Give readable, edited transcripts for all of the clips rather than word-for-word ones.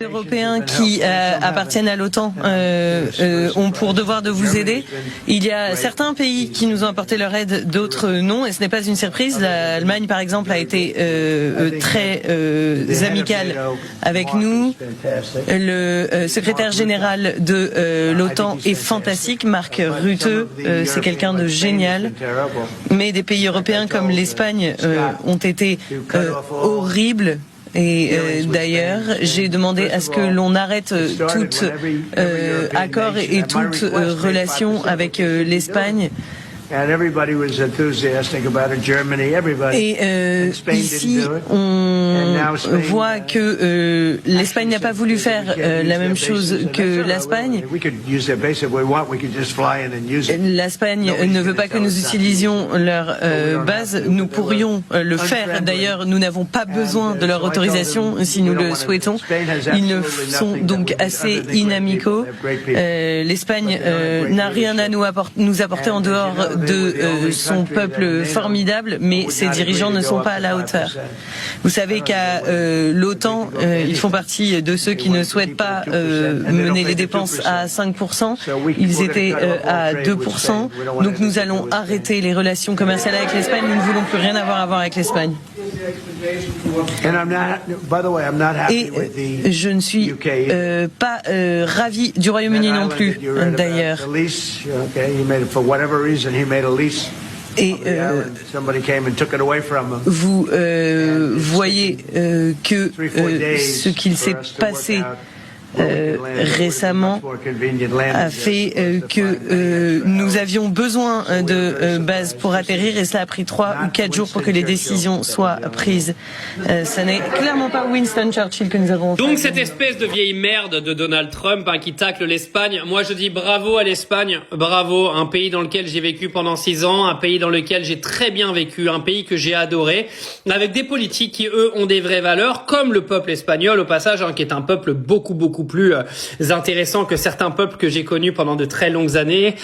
Européens qui appartiennent à l'OTAN ont pour devoir de vous aider. Il y a certains pays qui nous ont apporté leur aide, d'autres non, et ce n'est pas une surprise. L'Allemagne, par exemple, a été très amicale avec nous. Le secrétaire général de l'OTAN est fantastique. Mark Rutte, c'est quelqu'un de génial. Mais des pays européens comme l'Espagne ont été horribles. Et d'ailleurs, j'ai demandé à ce que l'on arrête tout accord et toute relation avec l'Espagne. Et ici, on voit que l'Espagne n'a pas voulu faire la même chose que l'Espagne. L'Espagne ne veut pas que nous utilisions leur base. Nous pourrions le faire. D'ailleurs, nous n'avons pas besoin de leur autorisation si nous le souhaitons. Ils ne sont donc assez inamicaux. L'Espagne n'a rien à nous apporter en dehors de son peuple formidable, mais ses dirigeants ne sont pas à la hauteur. Vous savez qu'à l'OTAN, ils font partie de ceux qui ne souhaitent pas mener les dépenses à 5%. Ils étaient à 2%. Donc nous allons arrêter les relations commerciales avec l'Espagne. Nous ne voulons plus rien avoir à voir avec l'Espagne. Et je ne suis pas ravi du Royaume-Uni non plus, d'ailleurs. Et vous voyez que ce qu'il s'est passé récemment a fait que nous avions besoin de bases pour atterrir, et cela a pris 3 ou 4 jours pour que les décisions soient prises. Ça n'est clairement pas Winston Churchill que nous avons. Donc cette espèce de vieille merde de Donald Trump qui tacle l'Espagne, moi je dis bravo à l'Espagne, bravo, un pays dans lequel j'ai vécu pendant 6 ans, un pays dans lequel j'ai très bien vécu, un pays que j'ai adoré, avec des politiques qui eux ont des vraies valeurs, comme le peuple espagnol au passage, qui est un peuple beaucoup plus intéressant que certains peuples que j'ai connus pendant de très longues années.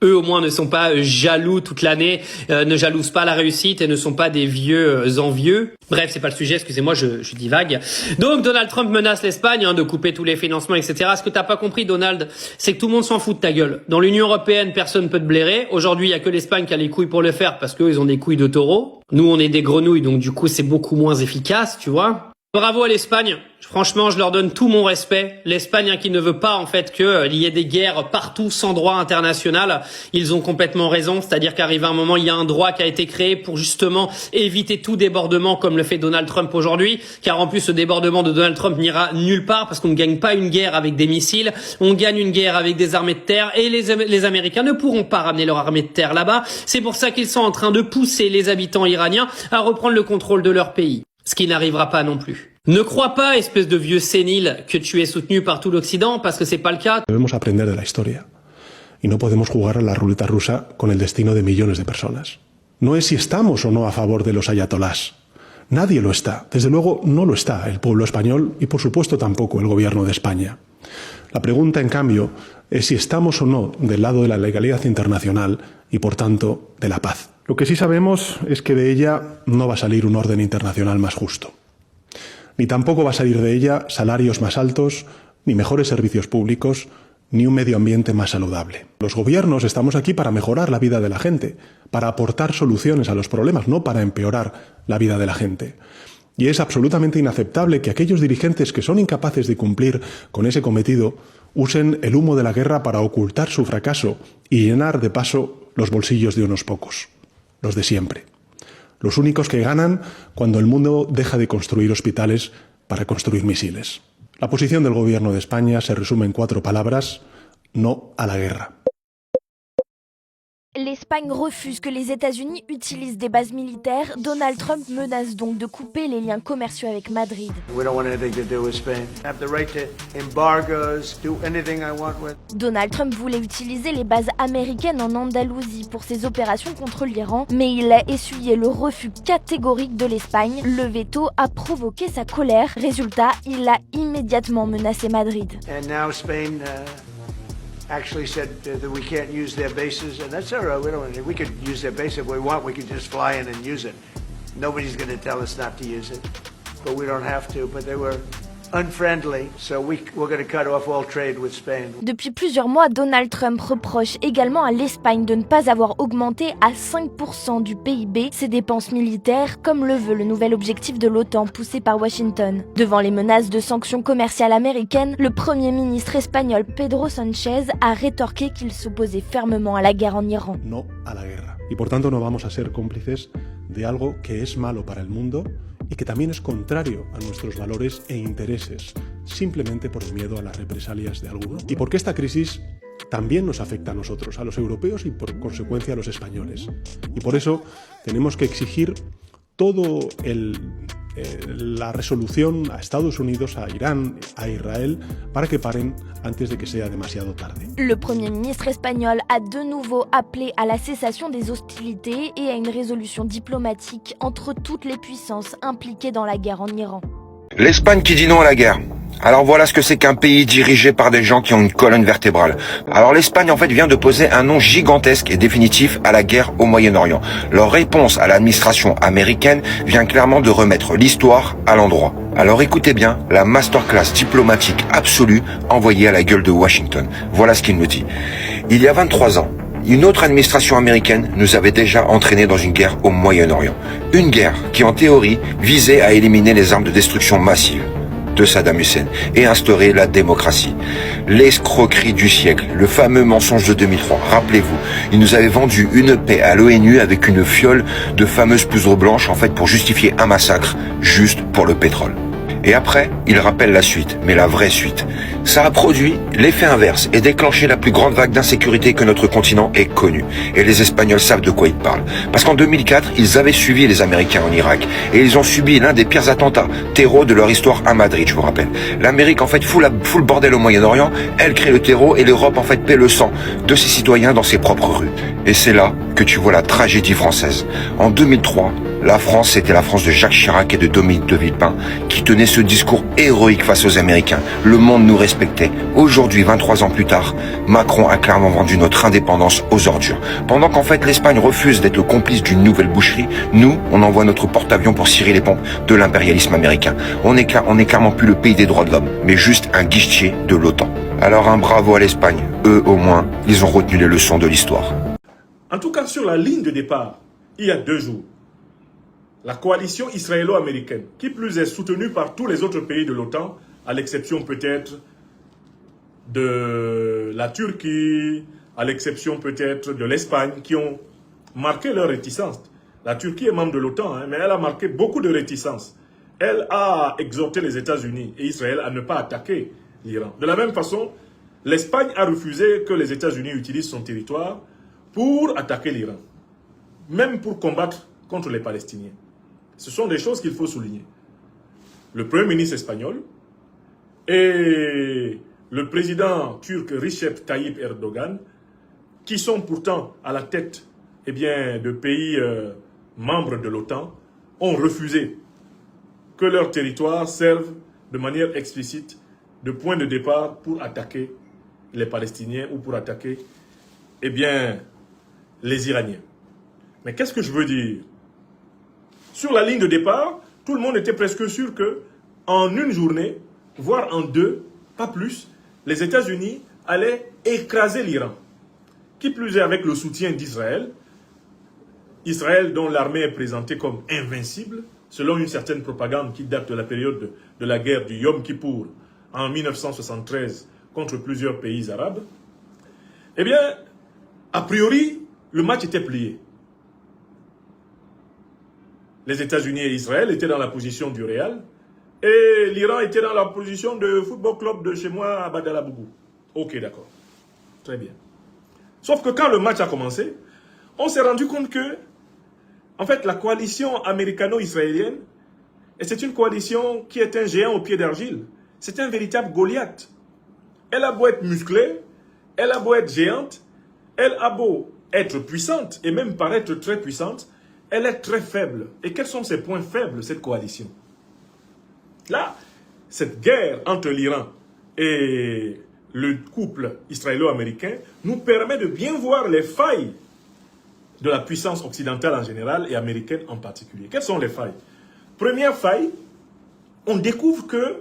Eux au moins ne sont pas jaloux toute l'année, ne jalousent pas la réussite et ne sont pas des vieux envieux. Bref, c'est pas le sujet, excusez-moi, je divague. Donc Donald Trump menace l'Espagne de couper tous les financements, etc. Ce que t'as pas compris, Donald, c'est que tout le monde s'en fout de ta gueule. Dans l'Union européenne, personne peut te blairer. Aujourd'hui, il y a que l'Espagne qui a les couilles pour le faire parce qu'eux, ils ont des couilles de taureau. Nous, on est des grenouilles, donc du coup, c'est beaucoup moins efficace, tu vois. Bravo à l'Espagne. Franchement, je leur donne tout mon respect. L'Espagne qui ne veut pas en fait qu'il y ait des guerres partout sans droit international, ils ont complètement raison. C'est-à-dire qu'arrive un moment, il y a un droit qui a été créé pour justement éviter tout débordement comme le fait Donald Trump aujourd'hui. Car en plus, ce débordement de Donald Trump n'ira nulle part parce qu'on ne gagne pas une guerre avec des missiles, on gagne une guerre avec des armées de terre et les Américains ne pourront pas ramener leur armée de terre là-bas. C'est pour ça qu'ils sont en train de pousser les habitants iraniens à reprendre le contrôle de leur pays. Ce qui n'arrivera pas non plus. Ne crois pas, espèce de vieux sénile, que tu es soutenu par tout l'Occident, parce que c'est pas le cas. Debemos aprender de la historia. Y no podemos jugar a la ruleta rusa con el destino de millones de personas. No es si estamos o no a favor de los ayatolás. Nadie lo está. Desde luego no lo está el pueblo español y por supuesto tampoco el gobierno de España. La pregunta, en cambio, es si estamos o no del lado de la legalidad internacional y, por tanto, de la paz. Lo que sí sabemos es que de ella no va a salir un orden internacional más justo. Ni tampoco va a salir de ella salarios más altos, ni mejores servicios públicos, ni un medio ambiente más saludable. Los gobiernos estamos aquí para mejorar la vida de la gente, para aportar soluciones a los problemas, no para empeorar la vida de la gente. Y es absolutamente inaceptable que aquellos dirigentes que son incapaces de cumplir con ese cometido usen el humo de la guerra para ocultar su fracaso y llenar de paso los bolsillos de unos pocos, los de siempre. Los únicos que ganan cuando el mundo deja de construir hospitales para construir misiles. La posición del gobierno de España se resume en 4 palabras: no a la guerra. L'Espagne refuse que les États-Unis utilisent des bases militaires. Donald Trump menace donc de couper les liens commerciaux avec Madrid. Donald Trump voulait utiliser les bases américaines en Andalousie pour ses opérations contre l'Iran, mais il a essuyé le refus catégorique de l'Espagne. Le veto a provoqué sa colère. Résultat, il a immédiatement menacé Madrid. Actually said that we can't use their bases, and that's all right. We could use their base if we want. We could just fly in and use it. Nobody's going to tell us not to use it, but we don't have to. But they were unfriendly, so we're going to cut off all trade with Spain. Depuis plusieurs mois, Donald Trump reproche également à l'Espagne de ne pas avoir augmenté à 5% du PIB ses dépenses militaires, comme le veut le nouvel objectif de l'OTAN poussé par Washington. Devant les menaces de sanctions commerciales américaines, le Premier ministre espagnol Pedro Sánchez a rétorqué qu'il s'opposait fermement à la guerre en Iran. No a la guerra. Y por tanto no vamos a ser cómplices de algo que es malo para el mundo y que también es contrario a nuestros valores e intereses, simplemente por el miedo a las represalias de algunos. Y porque esta crisis también nos afecta a nosotros, a los europeos y por consecuencia a los españoles. Y por eso tenemos que exigir todo la resolución a Estados Unidos, a Irán, a Israel, para que paren antes de que sea demasiado tarde. Le Premier ministre espagnol a de nouveau appelé à la cessation des hostilités et à une résolution diplomatique entre toutes les puissances impliquées dans la guerre en Iran. L'Espagne qui dit non à la guerre. Alors voilà ce que c'est qu'un pays dirigé par des gens qui ont une colonne vertébrale. Alors l'Espagne en fait vient de poser un nom gigantesque et définitif à la guerre au Moyen-Orient. Leur réponse à l'administration américaine vient clairement de remettre l'histoire à l'endroit. Alors écoutez bien la masterclass diplomatique absolue envoyée à la gueule de Washington. Voilà ce qu'il nous dit. Il y a 23 ans, une autre administration américaine nous avait déjà entraînés dans une guerre au Moyen-Orient. Une guerre qui en théorie visait à éliminer les armes de destruction massive de Saddam Hussein et instaurer la démocratie. L'escroquerie du siècle, le fameux mensonge de 2003. Rappelez-vous, il nous avait vendu une paix à l'ONU avec une fiole de fameuses poudres blanches en fait pour justifier un massacre juste pour le pétrole. Et après, il rappelle la suite, mais la vraie suite. Ça a produit l'effet inverse et déclenché la plus grande vague d'insécurité que notre continent ait connue. Et les Espagnols savent de quoi ils parlent. Parce qu'en 2004, ils avaient suivi les Américains en Irak. Et ils ont subi l'un des pires attentats terreau de leur histoire à Madrid, je vous rappelle. L'Amérique, en fait, fout le bordel au Moyen-Orient. Elle crée le terreau et l'Europe, en fait, paie le sang de ses citoyens dans ses propres rues. Et c'est là que tu vois la tragédie française. En 2003, la France, c'était la France de Jacques Chirac et de Dominique de Villepin qui tenaient ce discours héroïque face aux Américains. Le monde nous respectait. Aujourd'hui, 23 ans plus tard, Macron a clairement vendu notre indépendance aux ordures. Pendant qu'en fait l'Espagne refuse d'être le complice d'une nouvelle boucherie, nous, on envoie notre porte-avions pour cirer les pompes de l'impérialisme américain. On est clairement plus le pays des droits de l'homme, mais juste un guichetier de l'OTAN. Alors un bravo à l'Espagne. Eux, au moins, ils ont retenu les leçons de l'histoire. En tout cas, sur la ligne de départ, il y a 2 jours, la coalition israélo-américaine, qui plus est soutenue par tous les autres pays de l'OTAN, à l'exception peut-être de la Turquie, à l'exception peut-être de l'Espagne, qui ont marqué leur réticence. La Turquie est membre de l'OTAN, mais elle a marqué beaucoup de réticence. Elle a exhorté les États-Unis et Israël à ne pas attaquer l'Iran. De la même façon, l'Espagne a refusé que les États-Unis utilisent son territoire pour attaquer l'Iran, même pour combattre contre les Palestiniens. Ce sont des choses qu'il faut souligner. Le Premier ministre espagnol et le président turc Recep Tayyip Erdogan, qui sont pourtant à la tête de pays membres de l'OTAN, ont refusé que leur territoire serve de manière explicite de point de départ pour attaquer les Palestiniens ou pour attaquer les Iraniens. Mais qu'est-ce que je veux dire? Sur la ligne de départ, tout le monde était presque sûr que en une journée, voire en 2, pas plus, les États-Unis allaient écraser l'Iran. Qui plus est avec le soutien d'Israël, Israël dont l'armée est présentée comme invincible, selon une certaine propagande qui date de la période de la guerre du Yom Kippour en 1973 contre plusieurs pays arabes, a priori, le match était plié. Les États-Unis et Israël étaient dans la position du Real et l'Iran était dans la position de Football Club de chez moi à Badalabougou. Ok, d'accord. Très bien. Sauf que quand le match a commencé, on s'est rendu compte que, en fait, la coalition américano-israélienne, et c'est une coalition qui est un géant au pied d'argile, c'est un véritable Goliath. Elle a beau être musclée, elle a beau être géante, elle a beau être puissante et même paraître très puissante, elle est très faible. Et quels sont ses points faibles, cette coalition? Là, cette guerre entre l'Iran et le couple israélo-américain nous permet de bien voir les failles de la puissance occidentale en général et américaine en particulier. Quelles sont les failles? Première faille, on découvre que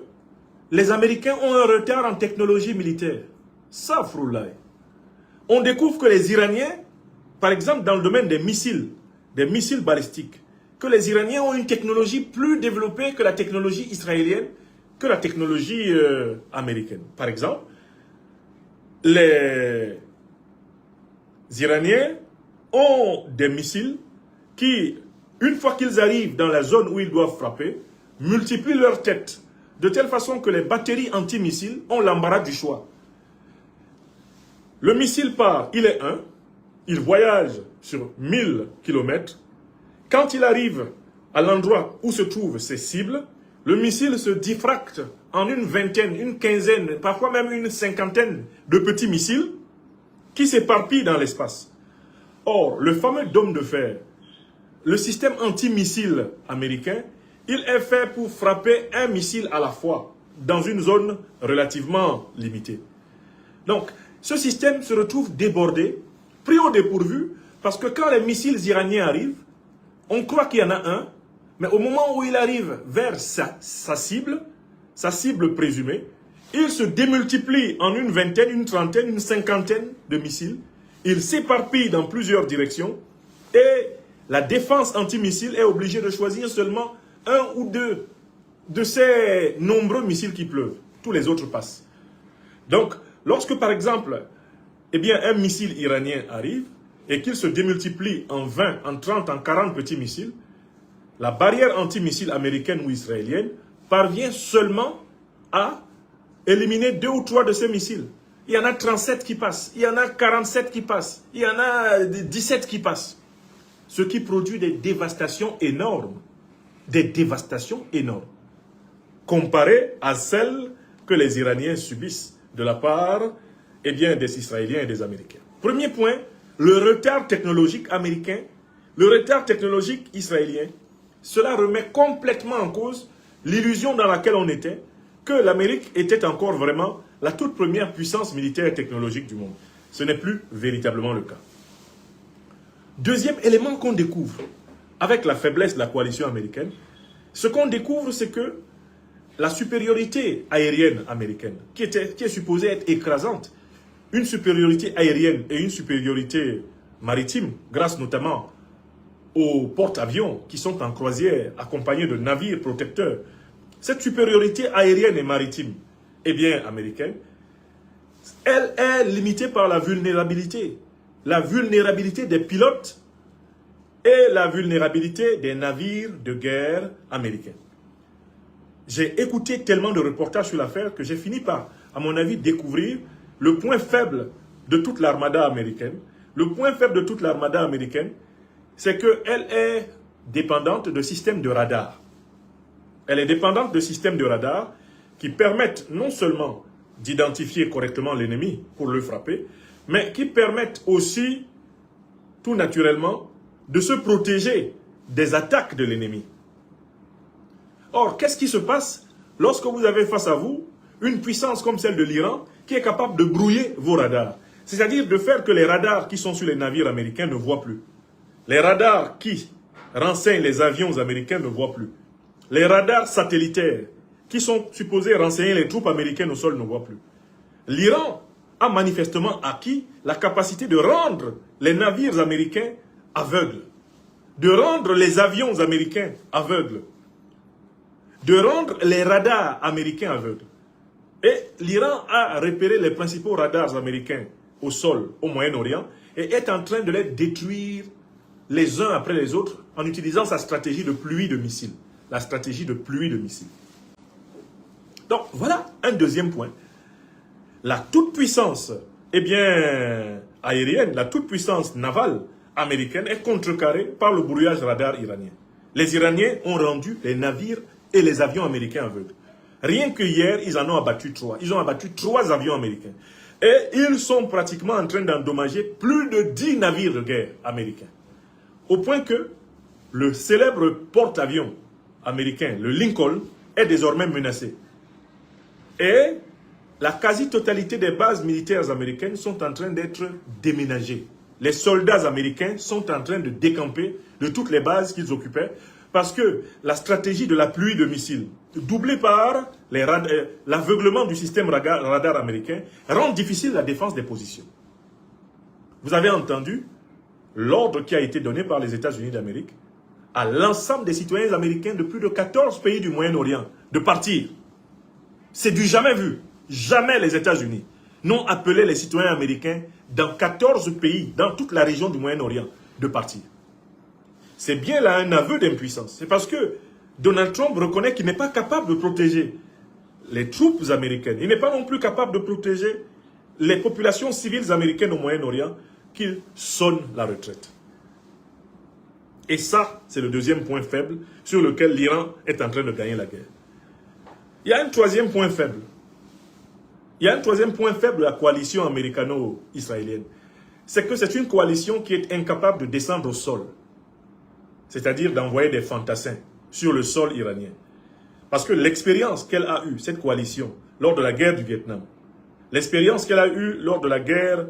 les Américains ont un retard en technologie militaire. Ça, Froulaï. On découvre que les Iraniens, par exemple dans le domaine des missiles balistiques, que les Iraniens ont une technologie plus développée que la technologie israélienne, que la technologie américaine. Par exemple, les Iraniens ont des missiles qui, une fois qu'ils arrivent dans la zone où ils doivent frapper, multiplient leur tête, de telle façon que les batteries antimissiles ont l'embarras du choix. Le missile part, il est il voyage sur 1000 km. Quand il arrive à l'endroit où se trouvent ses cibles, le missile se diffracte en une vingtaine, une quinzaine, parfois même une cinquantaine de petits missiles qui s'éparpillent dans l'espace. Or, le fameux dôme de fer, le système antimissile américain, il est fait pour frapper un missile à la fois dans une zone relativement limitée. Donc, ce système se retrouve débordé, pris au dépourvu, parce que quand les missiles iraniens arrivent, on croit qu'il y en a un, mais au moment où il arrive vers sa cible présumée, il se démultiplie en une vingtaine, une trentaine, une cinquantaine de missiles. Il s'éparpille dans plusieurs directions et la défense antimissile est obligée de choisir seulement un ou deux de ces nombreux missiles qui pleuvent. Tous les autres passent. Donc, lorsque par exemple, un missile iranien arrive et qu'il se démultiplie en 20, en 30, en 40 petits missiles, la barrière antimissile américaine ou israélienne parvient seulement à éliminer 2 ou 3 de ces missiles. Il y en a 37 qui passent, il y en a 47 qui passent, il y en a 17 qui passent. Ce qui produit des dévastations énormes. Des dévastations énormes. Comparées à celles que les Iraniens subissent de la part des Israéliens et des Américains. Premier point, le retard technologique américain, le retard technologique israélien, cela remet complètement en cause l'illusion dans laquelle on était, que l'Amérique était encore vraiment la toute première puissance militaire et technologique du monde. Ce n'est plus véritablement le cas. Deuxième élément qu'on découvre, avec la faiblesse de la coalition américaine, ce qu'on découvre, c'est que la supériorité aérienne américaine, qui est supposée être écrasante, une supériorité aérienne et une supériorité maritime, grâce notamment aux porte-avions qui sont en croisière, accompagnés de navires protecteurs. Cette supériorité aérienne et maritime, américaine, elle est limitée par la vulnérabilité. La vulnérabilité des pilotes et la vulnérabilité des navires de guerre américains. J'ai écouté tellement de reportages sur l'affaire que j'ai fini par, à mon avis, découvrir le point faible de toute l'armada américaine. Le point faible de toute l'armada américaine, c'est qu'elle est dépendante de systèmes de radar. Elle est dépendante de systèmes de radar qui permettent non seulement d'identifier correctement l'ennemi pour le frapper, mais qui permettent aussi, tout naturellement, de se protéger des attaques de l'ennemi. Or, qu'est-ce qui se passe lorsque vous avez face à vous une puissance comme celle de l'Iran qui est capable de brouiller vos radars? C'est-à-dire de faire que les radars qui sont sur les navires américains ne voient plus. Les radars qui renseignent les avions américains ne voient plus. Les radars satellitaires qui sont supposés renseigner les troupes américaines au sol ne voient plus. L'Iran a manifestement acquis la capacité de rendre les navires américains aveugles, de rendre les avions américains aveugles, de rendre les radars américains aveugles. Et l'Iran a repéré les principaux radars américains au sol, au Moyen-Orient, et est en train de les détruire les uns après les autres en utilisant sa stratégie de pluie de missiles. La stratégie de pluie de missiles. Donc voilà un deuxième point. La toute-puissance aérienne, la toute-puissance navale américaine est contrecarrée par le brouillage radar iranien. Les Iraniens ont rendu les navires et les avions américains aveugles. Rien que hier, ils en ont abattu 3. Ils ont abattu 3 avions américains. Et ils sont pratiquement en train d'endommager plus de 10 navires de guerre américains. Au point que le célèbre porte-avions américain, le Lincoln, est désormais menacé. Et la quasi-totalité des bases militaires américaines sont en train d'être déménagées. Les soldats américains sont en train de décamper de toutes les bases qu'ils occupaient parce que la stratégie de la pluie de missiles, doublée par l'aveuglement du système radar américain rend difficile la défense des positions. Vous avez entendu l'ordre qui a été donné par les États-Unis d'Amérique à l'ensemble des citoyens américains de plus de 14 pays du Moyen-Orient de partir. C'est du jamais vu. Jamais les États-Unis n'ont appelé les citoyens américains dans 14 pays, dans toute la région du Moyen-Orient, de partir. C'est bien là un aveu d'impuissance. C'est parce que Donald Trump reconnaît qu'il n'est pas capable de protéger les troupes américaines. Il n'est pas non plus capable de protéger les populations civiles américaines au Moyen-Orient qu'il sonne la retraite. Et ça, c'est le deuxième point faible sur lequel l'Iran est en train de gagner la guerre. Il y a un troisième point faible. Il y a un troisième point faible de la coalition américano-israélienne. C'est que c'est une coalition qui est incapable de descendre au sol. C'est-à-dire d'envoyer des fantassins sur le sol iranien. Parce que l'expérience qu'elle a eue, cette coalition, lors de la guerre du Vietnam, l'expérience qu'elle a eue lors de la guerre,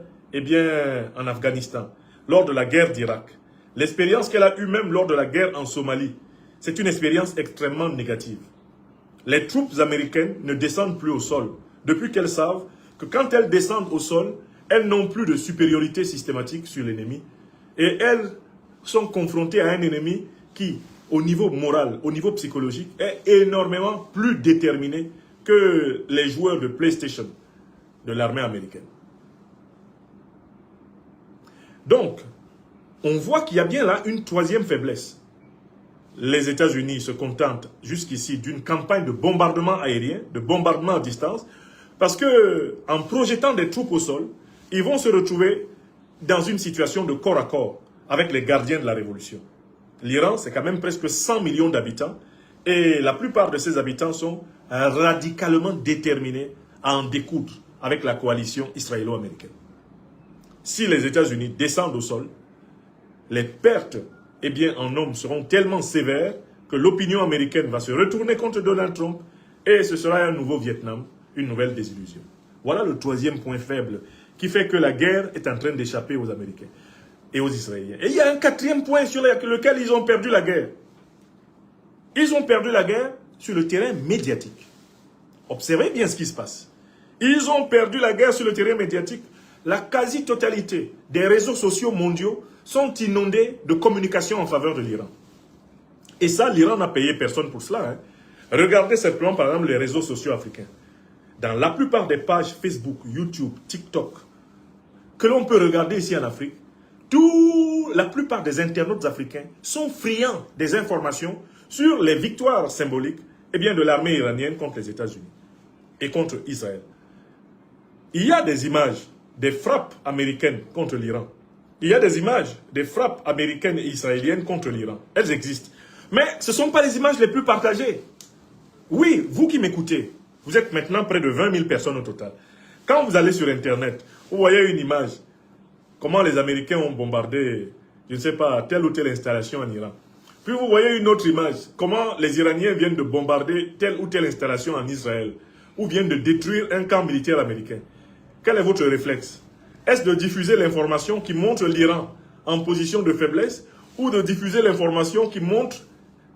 en Afghanistan, lors de la guerre d'Irak, l'expérience qu'elle a eue même lors de la guerre en Somalie, c'est une expérience extrêmement négative. Les troupes américaines ne descendent plus au sol, depuis qu'elles savent que quand elles descendent au sol, elles n'ont plus de supériorité systématique sur l'ennemi, et elles sont confrontées à un ennemi qui, au niveau moral, au niveau psychologique, est énormément plus déterminé que les joueurs de PlayStation de l'armée américaine. Donc, on voit qu'il y a bien là une troisième faiblesse. Les États-Unis se contentent jusqu'ici d'une campagne de bombardement aérien, de bombardement à distance, parce que en projetant des troupes au sol, ils vont se retrouver dans une situation de corps à corps avec les gardiens de la révolution. L'Iran, c'est quand même presque 100 millions d'habitants et la plupart de ces habitants sont radicalement déterminés à en découdre avec la coalition israélo-américaine. Si les États-Unis descendent au sol, les pertes en hommes seront tellement sévères que l'opinion américaine va se retourner contre Donald Trump et ce sera un nouveau Vietnam, une nouvelle désillusion. Voilà le troisième point faible qui fait que la guerre est en train d'échapper aux Américains et aux Israéliens. Et il y a un quatrième point sur lequel ils ont perdu la guerre. Ils ont perdu la guerre sur le terrain médiatique. Observez bien ce qui se passe. Ils ont perdu la guerre sur le terrain médiatique. La quasi-totalité des réseaux sociaux mondiaux sont inondés de communication en faveur de l'Iran. Et ça, l'Iran n'a payé personne pour cela. Regardez simplement, par exemple, les réseaux sociaux africains. Dans la plupart des pages Facebook, YouTube, TikTok, que l'on peut regarder ici en Afrique, la plupart des internautes africains sont friands des informations sur les victoires symboliques de l'armée iranienne contre les États-Unis et contre Israël. Il y a des images des frappes américaines contre l'Iran. Il y a des images des frappes américaines et israéliennes contre l'Iran. Elles existent. Mais ce ne sont pas les images les plus partagées. Oui, vous qui m'écoutez, vous êtes maintenant près de 20 000 personnes au total. Quand vous allez sur Internet, vous voyez une image, comment les Américains ont bombardé, je ne sais pas, telle ou telle installation en Iran. Puis vous voyez une autre image, comment les Iraniens viennent de bombarder telle ou telle installation en Israël, ou viennent de détruire un camp militaire américain. Quel est votre réflexe? Est-ce de diffuser l'information qui montre l'Iran en position de faiblesse, ou de diffuser l'information qui montre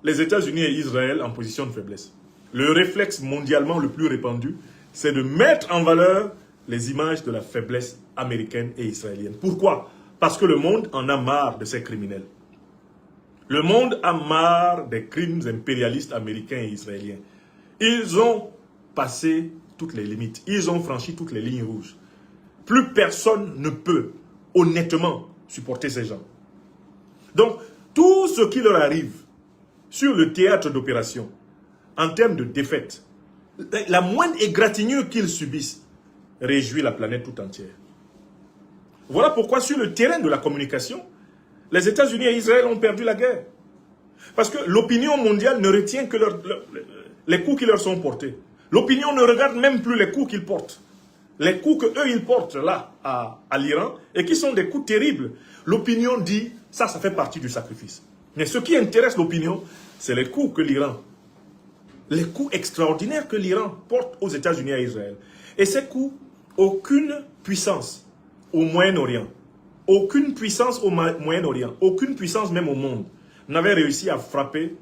les États-Unis et Israël en position de faiblesse? Le réflexe mondialement le plus répandu, c'est de mettre en valeur les images de la faiblesse américaine et israélienne. Pourquoi? Parce que le monde en a marre de ces criminels. Le monde a marre des crimes impérialistes américains et israéliens. Ils ont passé toutes les limites. Ils ont franchi toutes les lignes rouges. Plus personne ne peut honnêtement supporter ces gens. Donc, tout ce qui leur arrive sur le théâtre d'opération, en termes de défaite, la moindre égratignure qu'ils subissent réjouit la planète tout entière. Voilà pourquoi sur le terrain de la communication, les États-Unis et Israël ont perdu la guerre. Parce que l'opinion mondiale ne retient que les coups qui leur sont portés. L'opinion ne regarde même plus les coups qu'ils portent. Les coups qu'eux ils portent là, à l'Iran, et qui sont des coups terribles. L'opinion dit, ça fait partie du sacrifice. Mais ce qui intéresse l'opinion, c'est les coups que l'Iran, les coups extraordinaires que l'Iran porte aux États-Unis et à Israël. Et ces coups, aucune puissance au Moyen-Orient, aucune puissance au Moyen-Orient, aucune puissance même au monde, n'avait réussi à frapper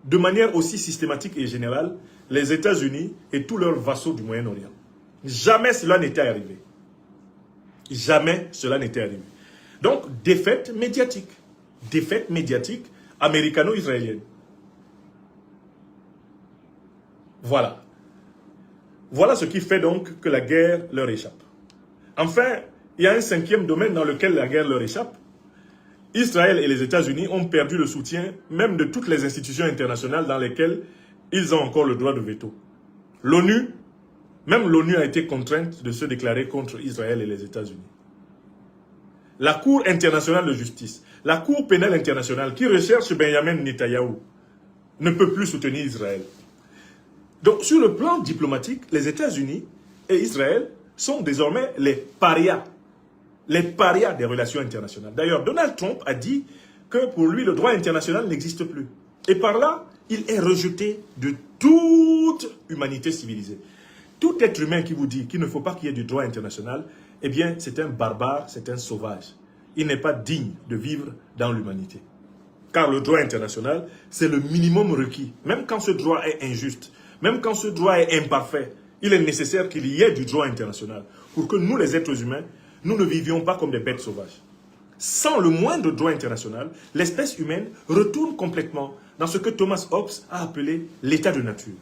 de manière aussi systématique et générale les États-Unis et tous leurs vassaux du Moyen-Orient. Jamais cela n'était arrivé. Jamais cela n'était arrivé. Donc, défaite médiatique américano-israélienne. Voilà. Voilà ce qui fait donc que la guerre leur échappe. Enfin, il y a un cinquième domaine dans lequel la guerre leur échappe. Israël et les États-Unis ont perdu le soutien même de toutes les institutions internationales dans lesquelles ils ont encore le droit de veto. L'ONU, même l'ONU a été contrainte de se déclarer contre Israël et les États-Unis. La Cour internationale de justice, la Cour pénale internationale qui recherche Benjamin Netanyahou ne peut plus soutenir Israël. Donc sur le plan diplomatique, les États-Unis et Israël sont désormais les parias des relations internationales. D'ailleurs, Donald Trump a dit que pour lui, le droit international n'existe plus. Et par là, il est rejeté de toute humanité civilisée. Tout être humain qui vous dit qu'il ne faut pas qu'il y ait du droit international, eh bien, c'est un barbare, c'est un sauvage. Il n'est pas digne de vivre dans l'humanité. Car le droit international, c'est le minimum requis. Même quand ce droit est injuste, même quand ce droit est imparfait, il est nécessaire qu'il y ait du droit international pour que nous, les êtres humains, nous ne vivions pas comme des bêtes sauvages. Sans le moindre droit international, l'espèce humaine retourne complètement dans ce que Thomas Hobbes a appelé l'état de nature.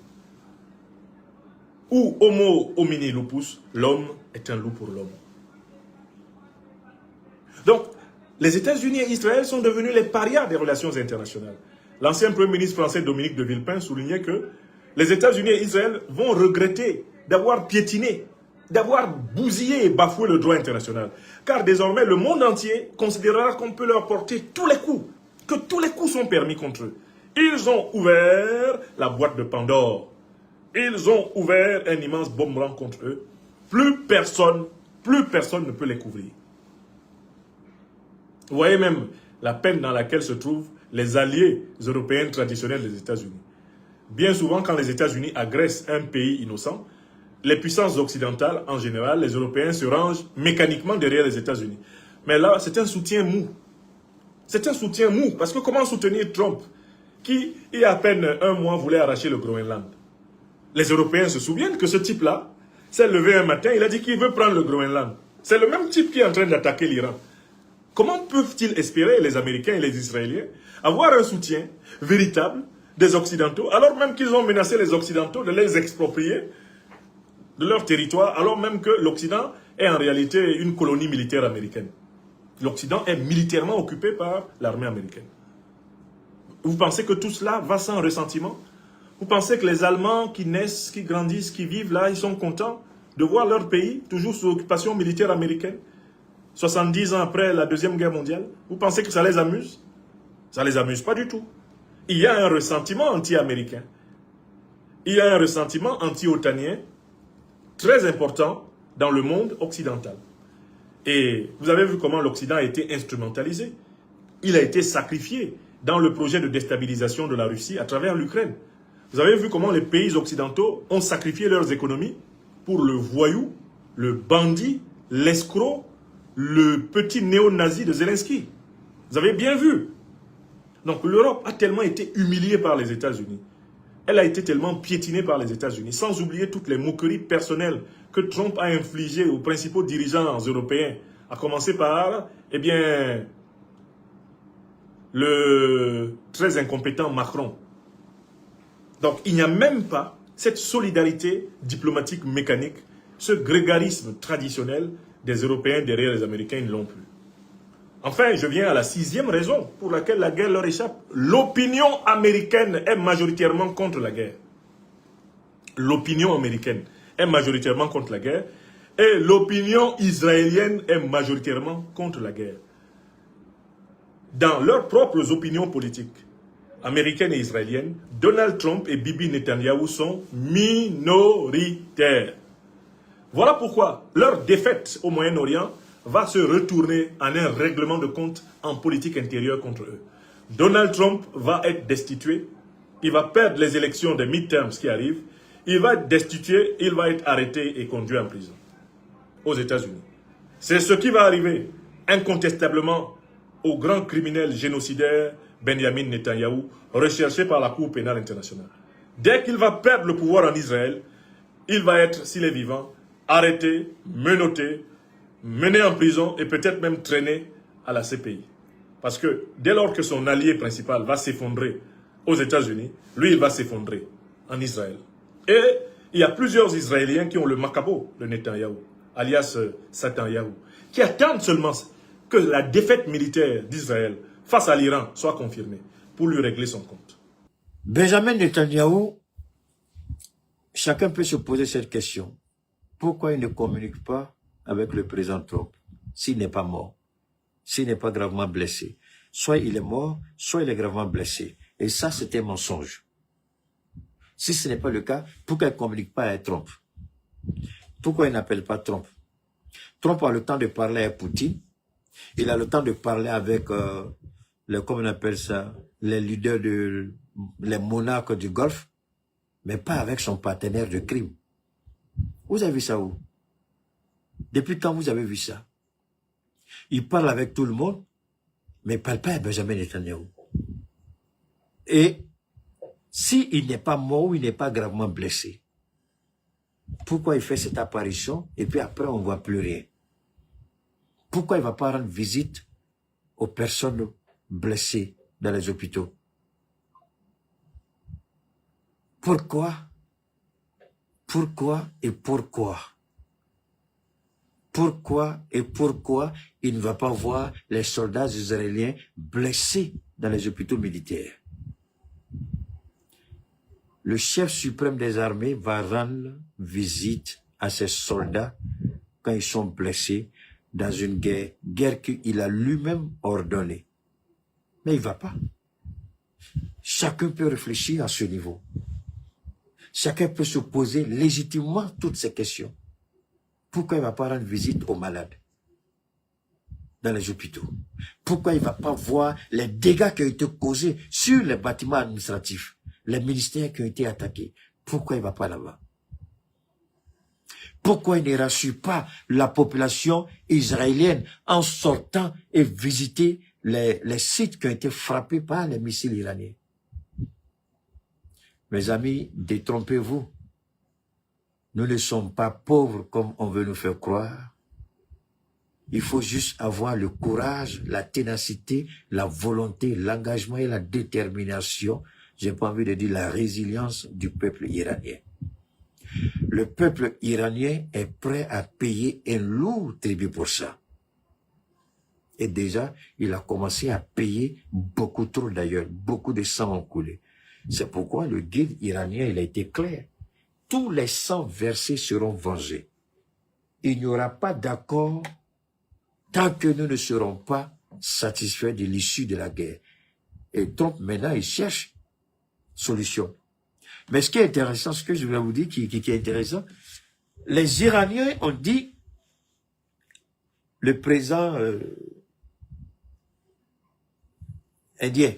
Où homo homini lupus, l'homme est un loup pour l'homme. Donc, les États-Unis et Israël sont devenus les parias des relations internationales. L'ancien Premier ministre français Dominique de Villepin soulignait que les États-Unis et Israël vont regretter d'avoir piétiné, d'avoir bousillé et bafoué le droit international. Car désormais, le monde entier considérera qu'on peut leur porter tous les coups, que tous les coups sont permis contre eux. Ils ont ouvert la boîte de Pandore. Ils ont ouvert un immense boomerang contre eux. Plus personne ne peut les couvrir. Vous voyez même la peine dans laquelle se trouvent les alliés européens traditionnels des États-Unis. Bien souvent, quand les États-Unis agressent un pays innocent, les puissances occidentales, en général, les Européens se rangent mécaniquement derrière les États-Unis. Mais là, c'est un soutien mou. C'est un soutien mou. Parce que comment soutenir Trump, qui, il y a à peine un mois, voulait arracher le Groenland? Les Européens se souviennent que ce type-là s'est levé un matin, il a dit qu'il veut prendre le Groenland. C'est le même type qui est en train d'attaquer l'Iran. Comment peuvent-ils espérer, les Américains et les Israéliens, avoir un soutien véritable des Occidentaux, alors même qu'ils ont menacé les Occidentaux de les exproprier de leur territoire, alors même que l'Occident est en réalité une colonie militaire américaine. L'Occident est militairement occupé par l'armée américaine. Vous pensez que tout cela va sans ressentiment? Vous pensez que les Allemands qui naissent, qui grandissent, qui vivent là, ils sont contents de voir leur pays toujours sous occupation militaire américaine, 70 ans après la Deuxième Guerre mondiale? Vous pensez que ça les amuse? Ça ne les amuse pas du tout. Il y a un ressentiment anti-américain. Il y a un ressentiment anti-otanien très important dans le monde occidental. Et vous avez vu comment l'Occident a été instrumentalisé. Il a été sacrifié dans le projet de déstabilisation de la Russie à travers l'Ukraine. Vous avez vu comment les pays occidentaux ont sacrifié leurs économies pour le voyou, le bandit, l'escroc, le petit néo-nazi de Zelensky. Vous avez bien vu. Donc l'Europe a tellement été humiliée par les États-Unis. Elle a été tellement piétinée par les États-Unis, sans oublier toutes les moqueries personnelles que Trump a infligées aux principaux dirigeants européens, à commencer par, eh bien, le très incompétent Macron. Donc il n'y a même pas cette solidarité diplomatique mécanique, ce grégarisme traditionnel des Européens derrière les Américains, ils ne l'ont plus. Enfin, je viens à la 6e raison pour laquelle la guerre leur échappe. L'opinion américaine est majoritairement contre la guerre. L'opinion américaine est majoritairement contre la guerre et l'opinion israélienne est majoritairement contre la guerre. Dans leurs propres opinions politiques, américaines et israéliennes, Donald Trump et Bibi Netanyahou sont minoritaires. Voilà pourquoi leur défaite au Moyen-Orient va se retourner en un règlement de compte en politique intérieure contre eux. Donald Trump va être destitué, il va perdre les élections des midterms qui arrivent, il va être destitué, il va être arrêté et conduit en prison aux États-Unis. C'est ce qui va arriver incontestablement au grand criminel génocidaire Benjamin Netanyahou, recherché par la Cour pénale internationale. Dès qu'il va perdre le pouvoir en Israël, il va être, s'il est vivant, arrêté, menotté, mené en prison et peut-être même traîné à la CPI. Parce que dès lors que son allié principal va s'effondrer aux États-Unis, lui, il va s'effondrer en Israël. Et il y a plusieurs Israéliens qui ont le macabo de Netanyahou, alias Satanyahou, qui attendent seulement que la défaite militaire d'Israël face à l'Iran soit confirmée pour lui régler son compte. Benjamin Netanyahou, chacun peut se poser cette question. Pourquoi il ne communique pas avec le président Trump s'il n'est pas mort, s'il n'est pas gravement blessé? Soit il est mort, soit il est gravement blessé. Et ça, c'était un mensonge. Si ce n'est pas le cas, pourquoi il ne communique pas avec Trump? Pourquoi il n'appelle pas Trump? Trump a le temps de parler avec Poutine. Il a le temps de parler avec, comment on appelle ça, les leaders les monarques du Golfe, mais pas avec son partenaire de crime. Vous avez vu ça où? Depuis quand vous avez vu ça? Il parle avec tout le monde, mais il ne parle pas à Benjamin Netanyahou. Et s'il n'est pas mort ou il n'est pas gravement blessé, pourquoi il fait cette apparition et puis après on ne voit plus rien? Pourquoi il ne va pas rendre visite aux personnes blessées dans les hôpitaux? Pourquoi? Pourquoi et pourquoi? Pourquoi et pourquoi il ne va pas voir les soldats israéliens blessés dans les hôpitaux militaires? Le chef suprême des armées va rendre visite à ces soldats quand ils sont blessés dans une guerre qu'il a lui-même ordonnée. Mais il ne va pas. Chacun peut réfléchir à ce niveau. Chacun peut se poser légitimement toutes ces questions. Pourquoi il ne va pas rendre visite aux malades dans les hôpitaux? Pourquoi il ne va pas voir les dégâts qui ont été causés sur les bâtiments administratifs, les ministères qui ont été attaqués? Pourquoi il ne va pas là-bas? Pourquoi il ne rassure pas la population israélienne en sortant et visiter les sites qui ont été frappés par les missiles iraniens? Mes amis, détrompez-vous. Nous ne sommes pas pauvres comme on veut nous faire croire. Il faut juste avoir le courage, la ténacité, la volonté, l'engagement et la détermination. J'ai pas envie de dire la résilience du peuple iranien. Le peuple iranien est prêt à payer un lourd tribut pour ça. Et déjà, il a commencé à payer beaucoup trop d'ailleurs. Beaucoup de sang ont coulé. C'est pourquoi le guide iranien, il a été clair. Tous les sangs versés seront vengés. Il n'y aura pas d'accord tant que nous ne serons pas satisfaits de l'issue de la guerre. Et Trump, maintenant, il cherche solution. Mais ce qui est intéressant, ce que je voulais vous dire, qui est intéressant, les Iraniens ont dit, le président indien,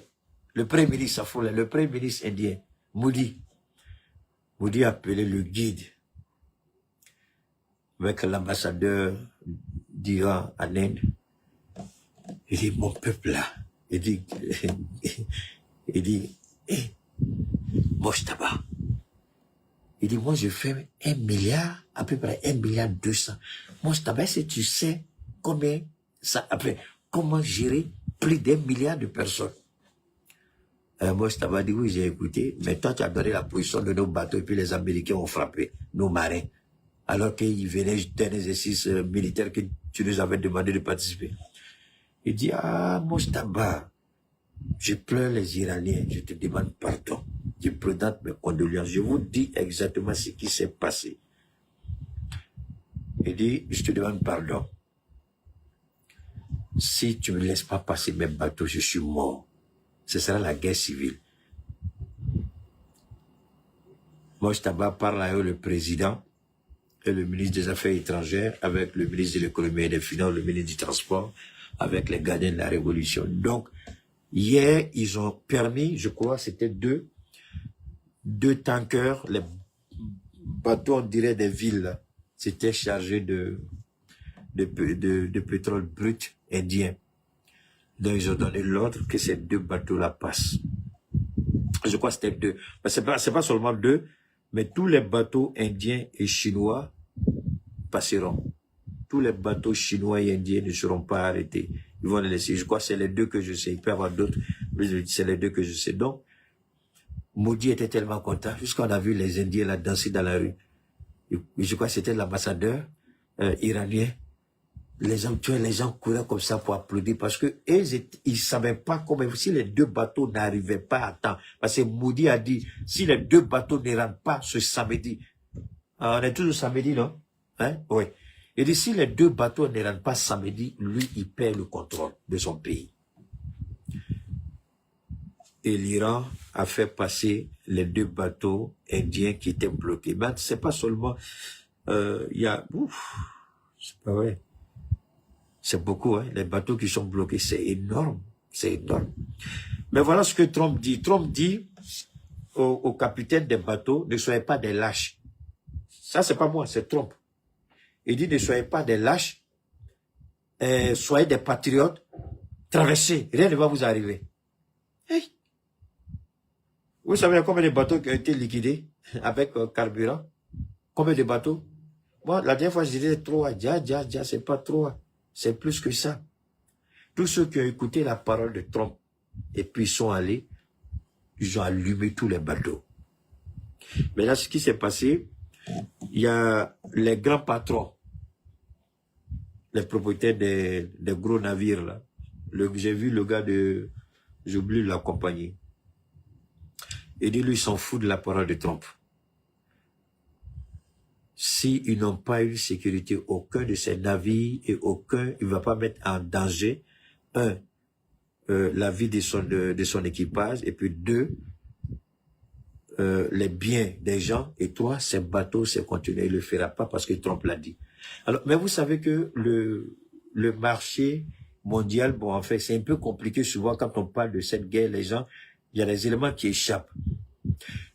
le premier ministre, le premier ministre indien, Modi a appelé le guide avec l'ambassadeur d'Iran en Inde. Il dit, mon peuple là, il dit, Mojtaba. Il dit, moi je fais 1 milliard, à peu près 1,2 milliard. Mojtaba, si tu sais combien ça, après, comment gérer plus d'1 milliard de personnes? Mojtaba dit, oui, j'ai écouté, mais toi tu as donné la position de nos bateaux et puis les Américains ont frappé nos marins, alors qu'ils venaient d'un exercice militaire que tu nous avais demandé de participer. Il dit, ah, Mojtaba, je pleure les Iraniens, je te demande pardon. Je présente mes condoléances. Je vous dis exactement ce qui s'est passé. Il dit, je te demande pardon. Si tu ne me laisses pas passer mes bateaux, je suis mort. Ce sera la guerre civile. Mojtaba parle avec le président et le ministre des Affaires étrangères, avec le ministre de l'économie et des finances, le ministre du transport, avec les gardiens de la révolution. Donc, hier, ils ont permis, je crois, c'était deux tankers, les bateaux, on dirait des villes, c'était chargé de pétrole brut indien. Donc, ils ont donné l'ordre que ces 2 bateaux-là passent. Je crois que c'était 2. C'est pas seulement 2, mais tous les bateaux indiens et chinois passeront. Tous les bateaux chinois et indiens ne seront pas arrêtés. Ils vont les laisser. Je crois que c'est les 2 que je sais. Il peut y avoir d'autres, mais c'est les 2 que je sais. Donc, Modi était tellement content, jusqu'on a vu les Indiens là danser dans la rue. Je crois que c'était l'ambassadeur iranien. Les gens couraient comme ça pour applaudir parce que ils savaient pas comment, si les 2 bateaux n'arrivaient pas à temps. Parce que Modi a dit, si les 2 bateaux ne rentrent pas ce samedi, on est toujours samedi, non? Hein? Oui. Il dit, si les 2 bateaux ne rentrent pas samedi, lui, il perd le contrôle de son pays. Et l'Iran a fait passer les 2 bateaux indiens qui étaient bloqués. Mais c'est pas seulement, c'est pas vrai. C'est beaucoup, hein, les bateaux qui sont bloqués, c'est énorme, c'est énorme. Mais voilà ce que Trump dit. Trump dit aux capitaines des bateaux, ne soyez pas des lâches. Ça, c'est pas moi, c'est Trump. Il dit, ne soyez pas des lâches, soyez des patriotes, traversez, rien ne va vous arriver. Hey. Vous savez combien de bateaux qui ont été liquidés avec carburant? Combien de bateaux? Moi, la dernière fois, je disais 3, c'est pas 3. C'est plus que ça. Tous ceux qui ont écouté la parole de Trump et puis sont allés, ils ont allumé tous les bateaux. Mais là, ce qui s'est passé, il y a les grands patrons, les propriétaires des gros navires là. J'ai vu le gars de, j'oublie la compagnie. Il dit, lui, il s'en fout de la parole de Trump. S'ils n'ont pas eu sécurité, aucun de ces navires et aucun, il ne va pas mettre en danger, la vie de son équipage, et puis 2, les biens des gens, et 3, ces bateaux, ces conteneurs, il ne le fera pas parce que Trump l'a dit. Alors, mais vous savez que le marché mondial, bon, en fait, c'est un peu compliqué souvent quand on parle de cette guerre, les gens, il y a des éléments qui échappent.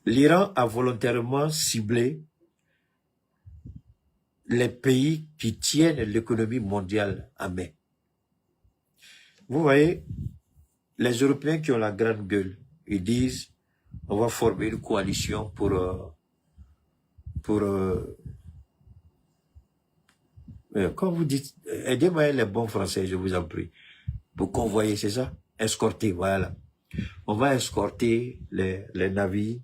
L'Iran a volontairement ciblé les pays qui tiennent l'économie mondiale à main. Vous voyez, les Européens qui ont la grande gueule, ils disent, on va former une coalition pour quand vous dites, aidez-moi les bons français, je vous en prie, pour convoyer, c'est ça? Escorter, voilà. On va escorter les navires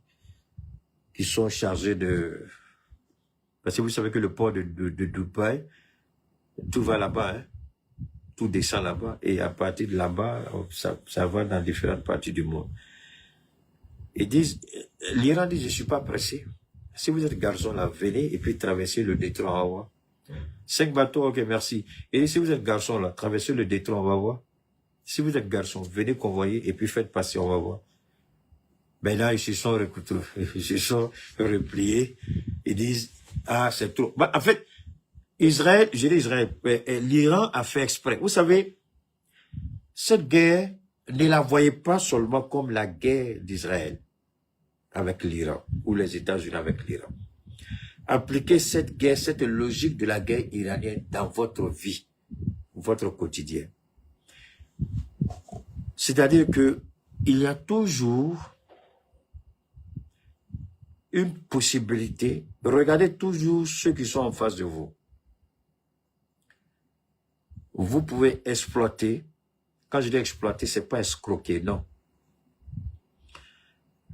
qui sont chargés de... Parce que vous savez que le port de Dubaï, tout va là-bas, hein? Tout descend là-bas, et à partir de là-bas, ça va dans différentes parties du monde. Ils disent, l'Iran dit, je ne suis pas pressé. Si vous êtes garçon là, venez et puis traversez le détroit, on va voir. 5 bateaux, ok, merci. Et si vous êtes garçon là, traversez le détroit, on va voir. Si vous êtes garçon, venez convoyer et puis faites passer, on va voir. Ben là, ils se sont repliés. Ils disent, ah, c'est trop. Ben, en fait, Israël, je dis Israël, l'Iran a fait exprès. Vous savez, cette guerre, ne la voyez pas seulement comme la guerre d'Israël avec l'Iran, ou les États-Unis avec l'Iran. Appliquez cette guerre, cette logique de la guerre iranienne dans votre vie, votre quotidien. C'est-à-dire que il y a toujours une possibilité. Regardez toujours ceux qui sont en face de vous. Vous pouvez exploiter. Quand je dis exploiter, c'est pas escroquer, non.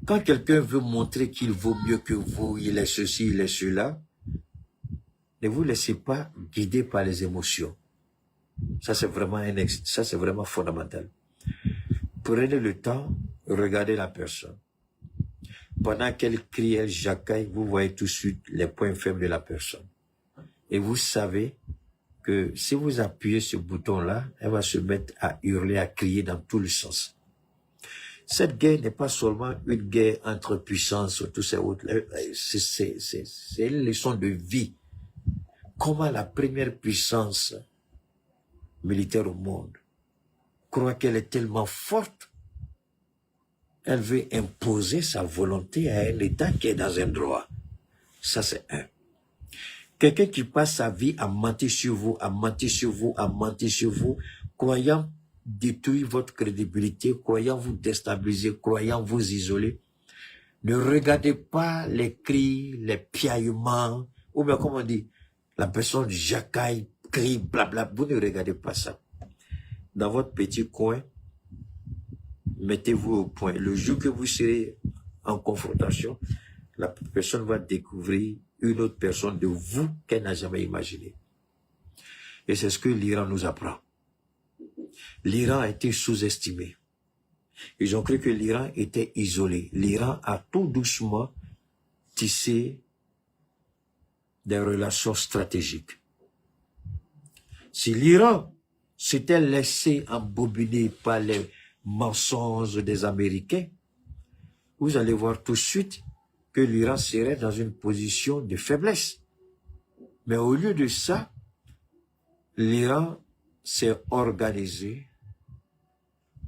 Quand quelqu'un veut montrer qu'il vaut mieux que vous, il est ceci, il est cela, ne vous laissez pas guider par les émotions. Ça, c'est vraiment fondamental. Prenez le temps, regardez la personne. Pendant qu'elle crie, elle jacaille, vous voyez tout de suite les points faibles de la personne. Et vous savez que si vous appuyez ce bouton-là, elle va se mettre à hurler, à crier dans tous les sens. Cette guerre n'est pas seulement une guerre entre puissances, tous ces autres. C'est une leçon de vie. Comment la première puissance militaire au monde croit qu'elle est tellement forte, elle veut imposer sa volonté à un État qui est dans un droit. Ça, c'est un. Quelqu'un qui passe sa vie à mentir sur vous, à mentir sur vous, à mentir sur vous, croyant détruire votre crédibilité, croyant vous déstabiliser, croyant vous isoler, Ne regardez pas les cris, les piaillements, ou bien comme on dit, la personne jacaille, crie, blabla. Vous ne regardez pas ça. Dans votre petit coin, mettez-vous au point. Le jour que vous serez en confrontation, la personne va découvrir une autre personne de vous qu'elle n'a jamais imaginé. Et c'est ce que l'Iran nous apprend. L'Iran a été sous-estimé. Ils ont cru que l'Iran était isolé. L'Iran a tout doucement tissé des relations stratégiques. Si l'Iran s'était laissé embobiner par les mensonges des Américains, vous allez voir tout de suite que l'Iran serait dans une position de faiblesse. Mais au lieu de ça, l'Iran s'est organisé,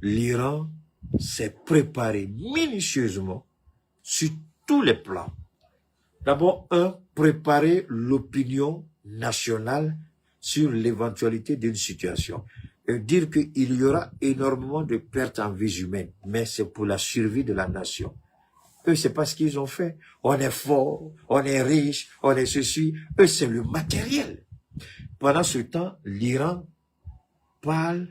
l'Iran s'est préparé minutieusement sur tous les plans. D'abord, préparer l'opinion nationale sur l'éventualité d'une situation. Et dire qu'il y aura énormément de pertes en vies humaines, mais c'est pour la survie de la nation. Eux, c'est pas ce qu'ils ont fait. On est fort, on est riche, on est ceci. Eux, c'est le matériel. Pendant ce temps, l'Iran parle.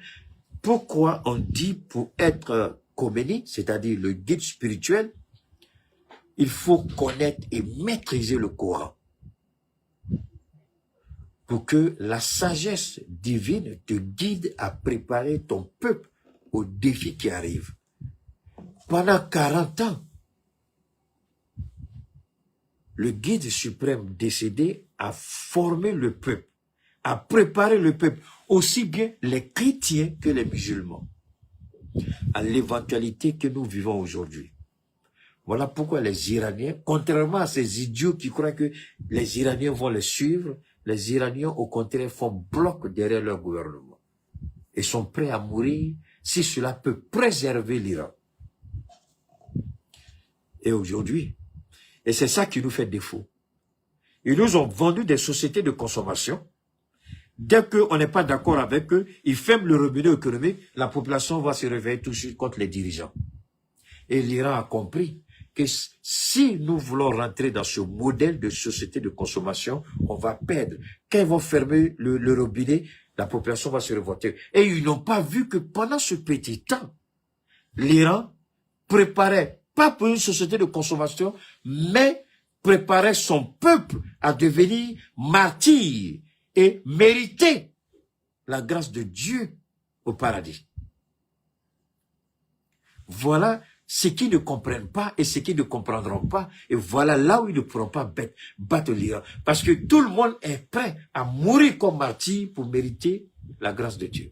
Pourquoi on dit pour être Khomeini, c'est-à-dire le guide spirituel, il faut connaître et maîtriser le Coran pour que la sagesse divine te guide à préparer ton peuple aux défis qui arrivent. Pendant 40 ans, le guide suprême décédé a formé le peuple, a préparé le peuple, aussi bien les chrétiens que les musulmans, à l'éventualité que nous vivons aujourd'hui. Voilà pourquoi les Iraniens, contrairement à ces idiots qui croient que les Iraniens vont les suivre, les Iraniens, au contraire, font bloc derrière leur gouvernement et sont prêts à mourir si cela peut préserver l'Iran. Et aujourd'hui, et c'est ça qui nous fait défaut, ils nous ont vendu des sociétés de consommation. Dès qu'on n'est pas d'accord avec eux, ils ferment le robinet économique, la population va se réveiller tout de suite contre les dirigeants. Et l'Iran a compris que si nous voulons rentrer dans ce modèle de société de consommation, on va perdre. Quand ils vont fermer le robinet, la population va se révolter. Et ils n'ont pas vu que pendant ce petit temps, l'Iran préparait, pas pour une société de consommation, mais préparait son peuple à devenir martyr et mériter la grâce de Dieu au paradis. Voilà ceux qui ne comprennent pas et ceux qui ne comprendront pas. Et voilà là où ils ne pourront pas battre l'Iran. Parce que tout le monde est prêt à mourir comme martyr pour mériter la grâce de Dieu.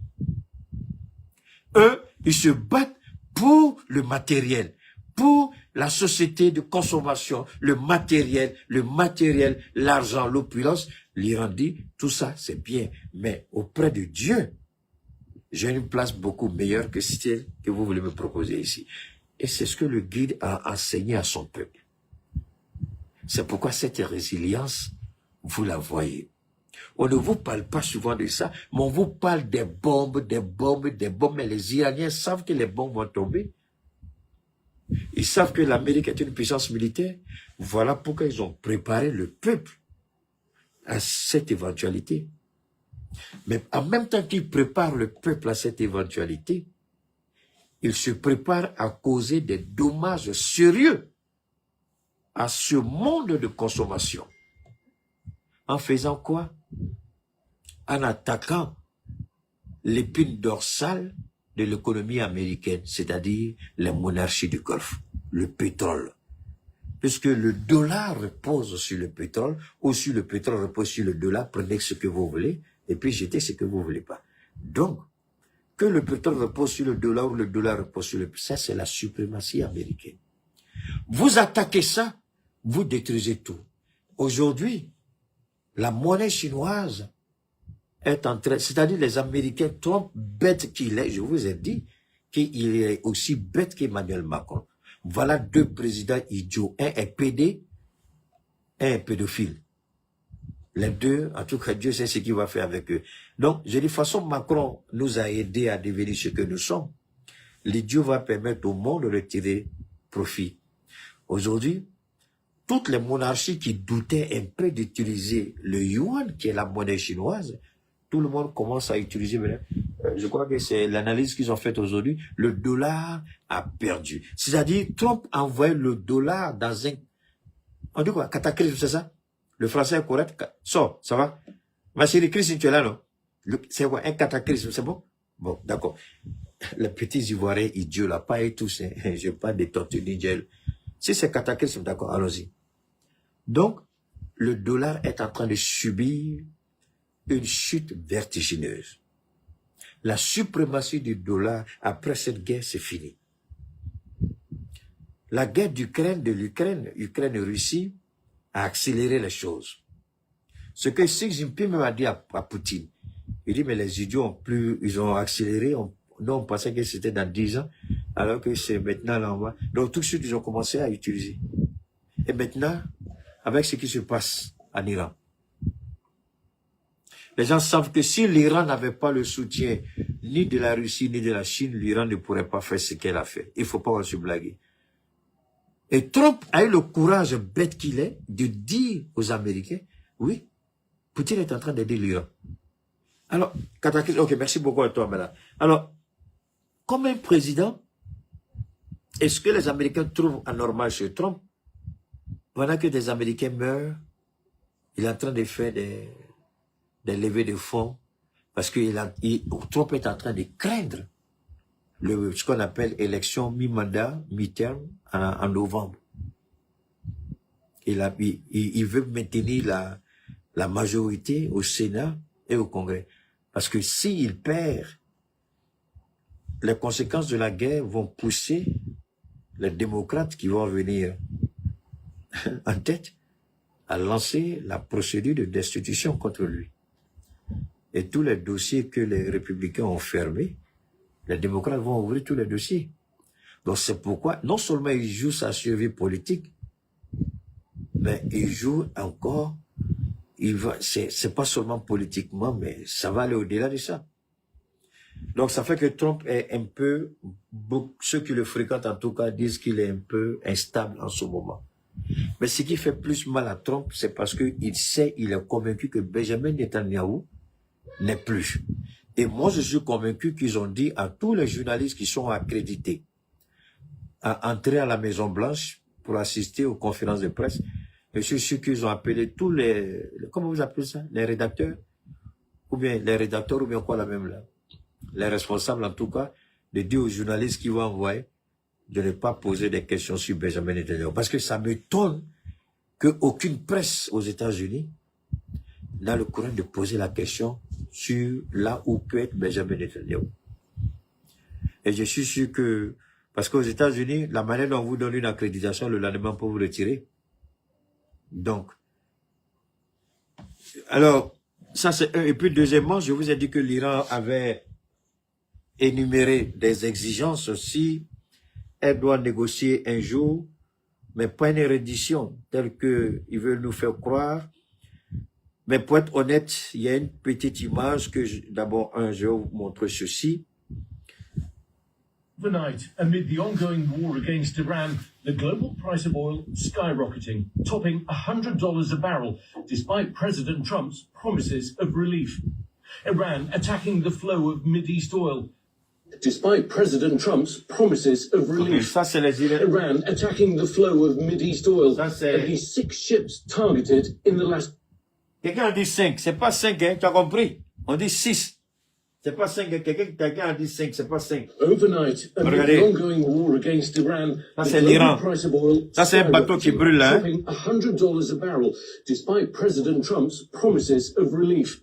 Eux, ils se battent pour le matériel, pour la société de consommation, le matériel, l'argent, l'opulence. L'Iran dit, tout ça c'est bien, mais auprès de Dieu, j'ai une place beaucoup meilleure que celle que vous voulez me proposer ici. Et c'est ce que le guide a enseigné à son peuple. C'est pourquoi cette résilience, vous la voyez. On ne vous parle pas souvent de ça, mais on vous parle des bombes, mais les Iraniens savent que les bombes vont tomber. Ils savent que l'Amérique est une puissance militaire. Voilà pourquoi ils ont préparé le peuple à cette éventualité. Mais en même temps qu'ils préparent le peuple à cette éventualité, ils se préparent à causer des dommages sérieux à ce monde de consommation. En faisant quoi? En attaquant l'épine dorsale de l'économie américaine, c'est-à-dire les monarchies du Golfe, le pétrole. Puisque le dollar repose sur le pétrole, ou si le pétrole repose sur le dollar, prenez ce que vous voulez, et puis jetez ce que vous voulez pas. Donc, que le pétrole repose sur le dollar ou le dollar repose sur le pétrole, ça c'est la suprématie américaine. Vous attaquez ça, vous détruisez tout. Aujourd'hui, la monnaie chinoise est en train, c'est-à-dire les Américains, Trump, bête qu'il est, je vous ai dit qu'il est aussi bête qu'Emmanuel Macron. Voilà deux présidents idiots. Un est PD, un est pédophile. Les deux, en tout cas, Dieu sait ce qu'il va faire avec eux. Donc, je dis, de toute façon, Macron nous a aidés à devenir ce que nous sommes. Dieu va permettre au monde de tirer profit. Aujourd'hui, toutes les monarchies qui doutaient un peu d'utiliser le yuan, qui est la monnaie chinoise, tout le monde commence à utiliser. Je crois que c'est l'analyse qu'ils ont faite aujourd'hui. Le dollar a perdu. C'est-à-dire, Trump a envoyé le dollar dans un... On dit quoi? Cataclysme, c'est ça? Le français est correct? Sors, ça va? Ma chérie, Christine, tu es là, non? C'est quoi? Un cataclysme, c'est bon? Bon, d'accord. Les petits Ivoiriens idiots, là, pas et tous, hein. Je parle des tortues ninja. Si c'est cataclysme, d'accord, allons-y. Donc, le dollar est en train de subir une chute vertigineuse. La suprématie du dollar après cette guerre, c'est fini. La guerre de l'Ukraine, Ukraine-Russie, a accéléré les choses. Ce que Xi Jinping m'a dit à Poutine, il dit, mais les idiots ils ont accéléré, nous on pensait que c'était dans 10 ans, alors que c'est maintenant là, on va. Donc tout de suite, ils ont commencé à utiliser. Et maintenant, avec ce qui se passe en Iran, les gens savent que si l'Iran n'avait pas le soutien ni de la Russie ni de la Chine, l'Iran ne pourrait pas faire ce qu'elle a fait. Il ne faut pas se blaguer. Et Trump a eu le courage bête qu'il est de dire aux Américains, oui, Poutine est en train d'aider l'Iran. Alors, ok, merci beaucoup à toi, madame. Alors, comme un président, est-ce que les Américains trouvent anormal chez Trump, pendant que des Américains meurent, il est en train de faire des levées de fonds, parce que Trump est en train de craindre ce qu'on appelle élection mi-mandat, mi-terme, en novembre. Il veut maintenir la majorité au Sénat et au Congrès. Parce que s'il perd, les conséquences de la guerre vont pousser les démocrates qui vont venir en tête à lancer la procédure de destitution contre lui. Et tous les dossiers que les républicains ont fermés, les démocrates vont ouvrir tous les dossiers. Donc c'est pourquoi, non seulement il joue sa survie politique, mais il joue encore, c'est pas seulement politiquement, mais ça va aller au-delà de ça. Donc ça fait que Trump est un peu, ceux qui le fréquentent en tout cas disent qu'il est un peu instable en ce moment. Mais ce qui fait plus mal à Trump, c'est parce qu'il est convaincu que Benjamin Netanyahu n'est plus. Et moi, je suis convaincu qu'ils ont dit à tous les journalistes qui sont accrédités à entrer à la Maison-Blanche pour assister aux conférences de presse. Je suis sûr qu'ils ont appelé tous les... Comment vous appelez ça? Les rédacteurs? Ou bien les rédacteurs, ou bien quoi la même là? Les responsables, en tout cas, de dire aux journalistes qui vont envoyer de ne pas poser des questions sur Benjamin Netanyahu. Parce que ça m'étonne qu'aucune presse aux États-Unis n'a le courage de poser la question sur là où peut être Benjamin Netanyahu. Et je suis sûr que, parce qu'aux États-Unis, la manière dont on vous donne une accréditation, le lendemain pour vous retirer. Donc, alors, ça c'est un. Et puis deuxièmement, je vous ai dit que l'Iran avait énuméré des exigences si elle doit négocier un jour, mais pas une reddition telle qu'ils veulent nous faire croire. Mais pour être honnête, il y a une petite image que d'abord, je vais vous montrer ceci. Overnight, amid the ongoing war against Iran, the global price of oil skyrocketing, topping $100 a barrel, despite President Trump's promises of relief. Iran attacking the flow of Mideast oil, despite President Trump's promises of relief. Ça, c'est les Iran attacking the flow of Mideast oil. At least 6 ships targeted in the last... Quelqu'un a dit 5, c'est pas 5, hein, tu as compris? On dit 6. C'est pas 5, quelqu'un a dit 5, c'est pas 5. Overnight, amid the ongoing war against Iran, ça c'est l'Iran. Ça c'est un bateau qui brûle là. Topping $100 a barrel, despite President Trump's promises of relief.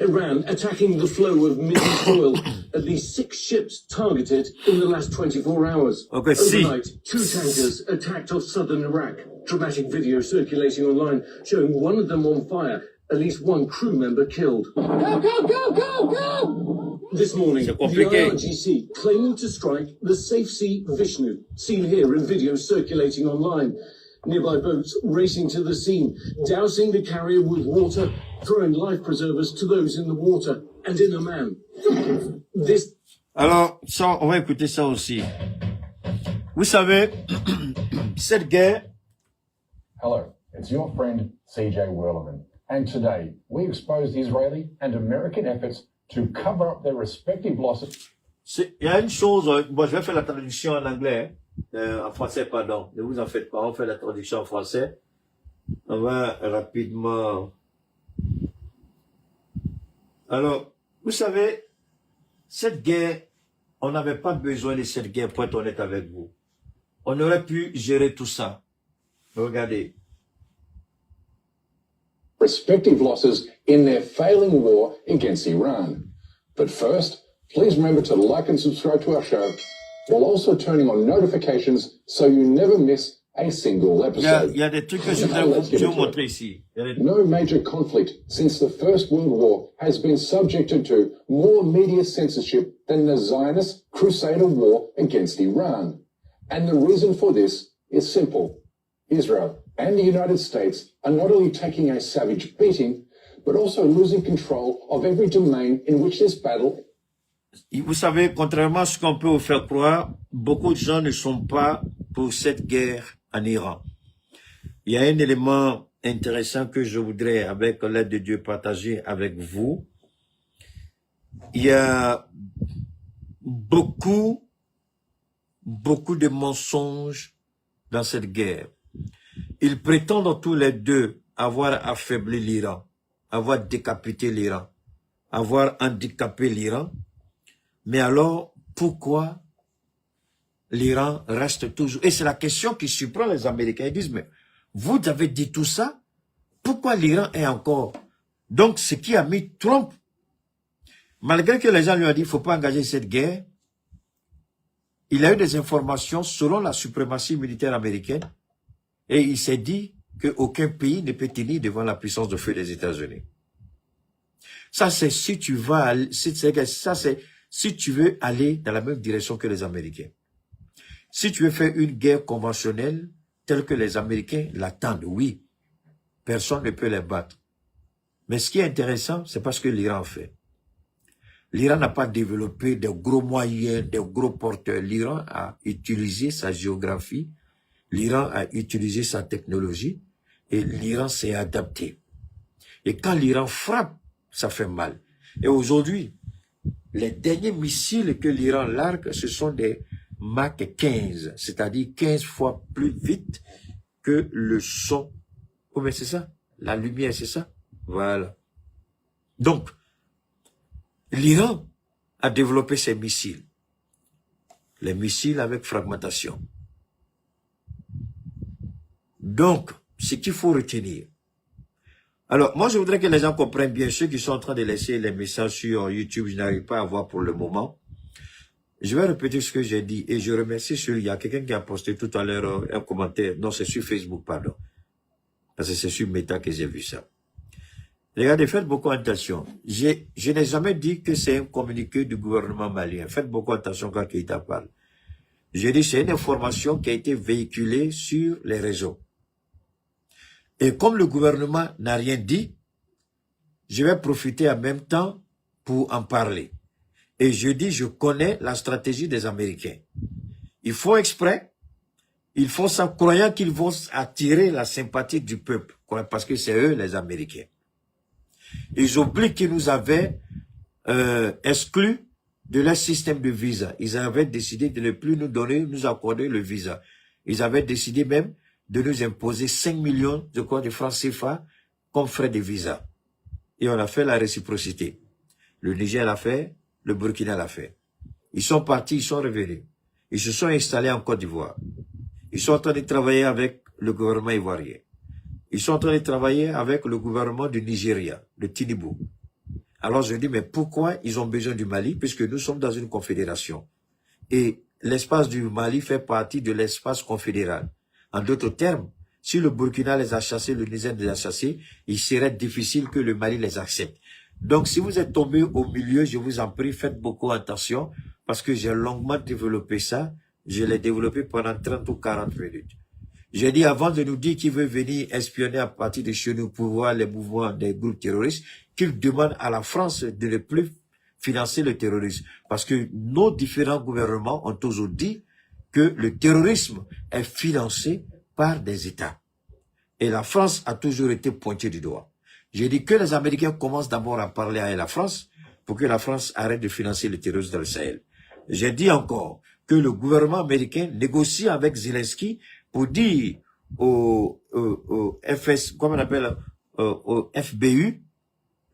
Iran attacking the flow of Mideast oil. At least 6 ships targeted in the last 24 hours. Okay, overnight, 2 tankers attacked off southern Iraq. Dramatic video circulating online showing one of them on fire. At least 1 crew member killed. Go, go, go, go, go! This morning, the IRGC claiming to strike the Safe Sea Vishnu, seen here in videos circulating online. Nearby boats racing to the scene, dousing the carrier with water, throwing life preservers to those in the water, and in a man. Alors, ça, on va écouter ça aussi. Vous savez, cette guerre... Hello, it's your friend CJ Werleman. And today, we exposed Israeli and American efforts to cover up their respective losses. Il y a une chose, bon, je vais faire la traduction en anglais, en français, pardon. Ne vous en faites pas, on fait la traduction en français. On va rapidement... Alors, vous savez, cette guerre, on n'avait pas besoin de cette guerre, pour être honnête avec vous. On aurait pu gérer tout ça. Regardez. Respective losses in their failing war against Iran. But first, please remember to like and subscribe to our show, while also turning on notifications so you never miss a single episode. Il y a des trucs que je vais vous montrer ici. No major conflict since the First World War has been subjected to more media censorship than the Zionist Crusader war against Iran. And the reason for this is simple. Israel and the United States are not only taking a savage beating, but also losing control of every domain in which this battle. Vous savez, contrairement à ce qu'on peut vous faire croire, beaucoup de gens ne sont pas pour cette guerre en Iran. Il y a un élément intéressant que je voudrais, avec l'aide de Dieu, partager avec vous. Il y a beaucoup de mensonges dans cette guerre. Ils prétendent tous les deux avoir affaibli l'Iran, avoir décapité l'Iran, avoir handicapé l'Iran. Mais alors, pourquoi l'Iran reste toujours... Et c'est la question qui surprend les Américains. Ils disent, mais vous avez dit tout ça, pourquoi l'Iran est encore... Donc, ce qui a mis Trump, malgré que les gens lui ont dit, il ne faut pas engager cette guerre, il a eu des informations selon la suprématie militaire américaine, et il s'est dit qu'aucun pays ne peut tenir devant la puissance de feu des États-Unis. Ça, c'est si tu vas... Ça, c'est... Si tu veux aller dans la même direction que les Américains, si tu veux faire une guerre conventionnelle telle que les Américains l'attendent, oui, personne ne peut les battre. Mais ce qui est intéressant, c'est parce que l'Iran fait. L'Iran n'a pas développé de gros moyens, de gros porteurs. L'Iran a utilisé sa géographie, l'Iran a utilisé sa technologie et l'Iran s'est adapté. Et quand l'Iran frappe, ça fait mal. Et aujourd'hui, les derniers missiles que l'Iran largue, ce sont des Mach 15, c'est-à-dire 15 fois plus vite que le son. Oh, mais c'est ça, la lumière, c'est ça. Voilà. Donc, l'Iran a développé ses missiles. Les missiles avec fragmentation. Donc, ce qu'il faut retenir. Alors, moi, je voudrais que les gens comprennent bien, ceux qui sont en train de laisser les messages sur YouTube, je n'arrive pas à voir pour le moment. Je vais répéter ce que j'ai dit et je remercie il y a quelqu'un qui a posté tout à l'heure un commentaire. Non, c'est sur Facebook, pardon. Parce que c'est sur Meta que j'ai vu ça. Regardez, faites beaucoup attention. Je n'ai jamais dit que c'est un communiqué du gouvernement malien. Faites beaucoup attention quand Keïta parle. J'ai dit c'est une information qui a été véhiculée sur les réseaux. Et comme le gouvernement n'a rien dit, je vais profiter en même temps pour en parler. Et je dis, je connais la stratégie des Américains. Ils font exprès, ils font ça croyant qu'ils vont attirer la sympathie du peuple, parce que c'est eux les Américains. Ils oublient qu'ils nous avaient exclus de leur système de visa. Ils avaient décidé de ne plus nous accorder le visa. Ils avaient décidé même de nous imposer 5 millions de francs CFA comme frais de visa. Et on a fait la réciprocité. Le Niger l'a fait, le Burkina l'a fait. Ils sont partis, ils sont revenus. Ils se sont installés en Côte d'Ivoire. Ils sont en train de travailler avec le gouvernement ivoirien. Ils sont en train de travailler avec le gouvernement du Nigeria, le Tinibou. Alors je dis, mais pourquoi ils ont besoin du Mali? Puisque nous sommes dans une confédération. Et l'espace du Mali fait partie de l'espace confédéral. En d'autres termes, si le Burkina les a chassés, le Niger les a chassés, il serait difficile que le Mali les accepte. Donc, si vous êtes tombé au milieu, je vous en prie, faites beaucoup attention, parce que j'ai longuement développé ça. Je l'ai développé pendant 30 ou 40 minutes. J'ai dit, avant de nous dire qu'il veut venir espionner à partir de chez nous pour voir les mouvements des groupes terroristes, qu'il demande à la France de ne plus financer le terrorisme. Parce que nos différents gouvernements ont toujours dit que le terrorisme est financé par des États. Et la France a toujours été pointée du doigt. J'ai dit que les Américains commencent d'abord à parler à la France pour que la France arrête de financer le terrorisme dans le Sahel. J'ai dit encore que le gouvernement américain négocie avec Zelensky pour dire au FBU,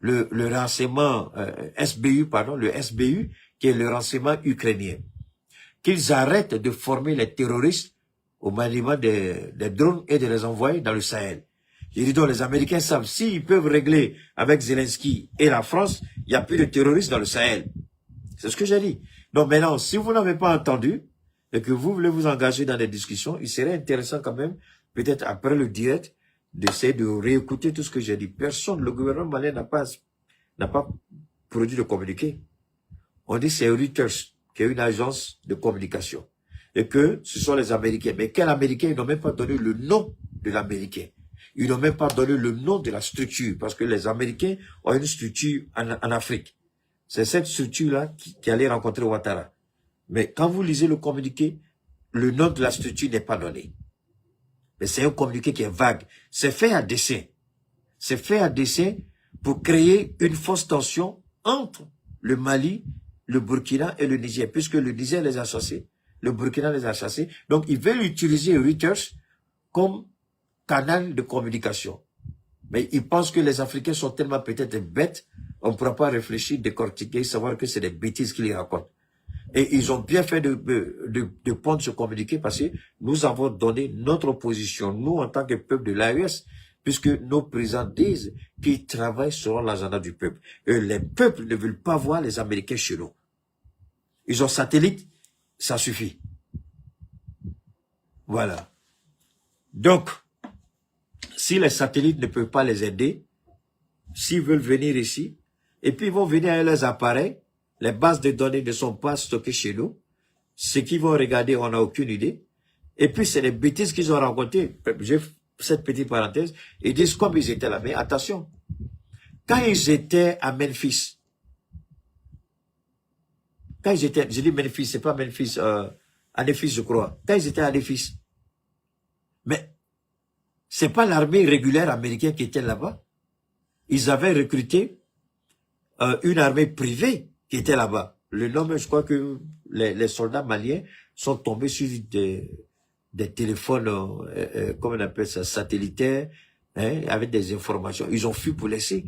le renseignement le SBU, qui est le renseignement ukrainien, qu'ils arrêtent de former les terroristes au maniement des drones et de les envoyer dans le Sahel. J'ai dit donc, les Américains savent, s'ils peuvent régler avec Zelensky et la France, il n'y a plus de terroristes dans le Sahel. C'est ce que j'ai dit. Donc maintenant, si vous n'avez pas entendu et que vous voulez vous engager dans des discussions, il serait intéressant quand même, peut-être après le direct, d'essayer de réécouter tout ce que j'ai dit. Personne, le gouvernement malien n'a pas produit de communiqué. On dit c'est Reuters, qui est une agence de communication. Et que ce sont les Américains. Mais quel Américain? Ils n'ont même pas donné le nom de l'Américain. Ils n'ont même pas donné le nom de la structure. Parce que les Américains ont une structure en Afrique. C'est cette structure-là qui allait rencontrer Ouattara. Mais quand vous lisez le communiqué, le nom de la structure n'est pas donné. Mais c'est un communiqué qui est vague. C'est fait à dessein. C'est fait à dessein pour créer une fausse tension entre le Mali, le Burkina et le Niger, puisque le Niger les a chassés, le Burkina les a chassés. Donc, ils veulent utiliser Reuters comme canal de communication. Mais ils pensent que les Africains sont tellement peut-être bêtes, on ne pourra pas réfléchir, décortiquer, savoir que c'est des bêtises qu'ils racontent. Et ils ont bien fait de prendre ce communiqué parce que nous avons donné notre position, nous en tant que peuple de l'AES, puisque nos présidents disent qu'ils travaillent selon l'agenda du peuple. Et les peuples ne veulent pas voir les Américains chez nous. Ils ont satellite, ça suffit. Voilà. Donc, si les satellites ne peuvent pas les aider, s'ils veulent venir ici, et puis ils vont venir avec leurs appareils, les bases de données ne sont pas stockées chez nous. Ce qu'ils vont regarder, on n'a aucune idée. Et puis, c'est les bêtises qu'ils ont rencontrées. J'ai cette petite parenthèse. Ils disent comme ils étaient là. Mais attention, quand ils étaient à Memphis, j'ai dit Memphis, c'est pas Memphis, à Nephis, je crois. Quand ils étaient à Nephis, mais c'est pas l'armée régulière américaine qui était là-bas. Ils avaient recruté une armée privée qui était là-bas. Le nom, je crois que les soldats maliens sont tombés sur des téléphones, comment on appelle ça, satellitaires, hein, avec des informations. Ils ont fui pour laisser.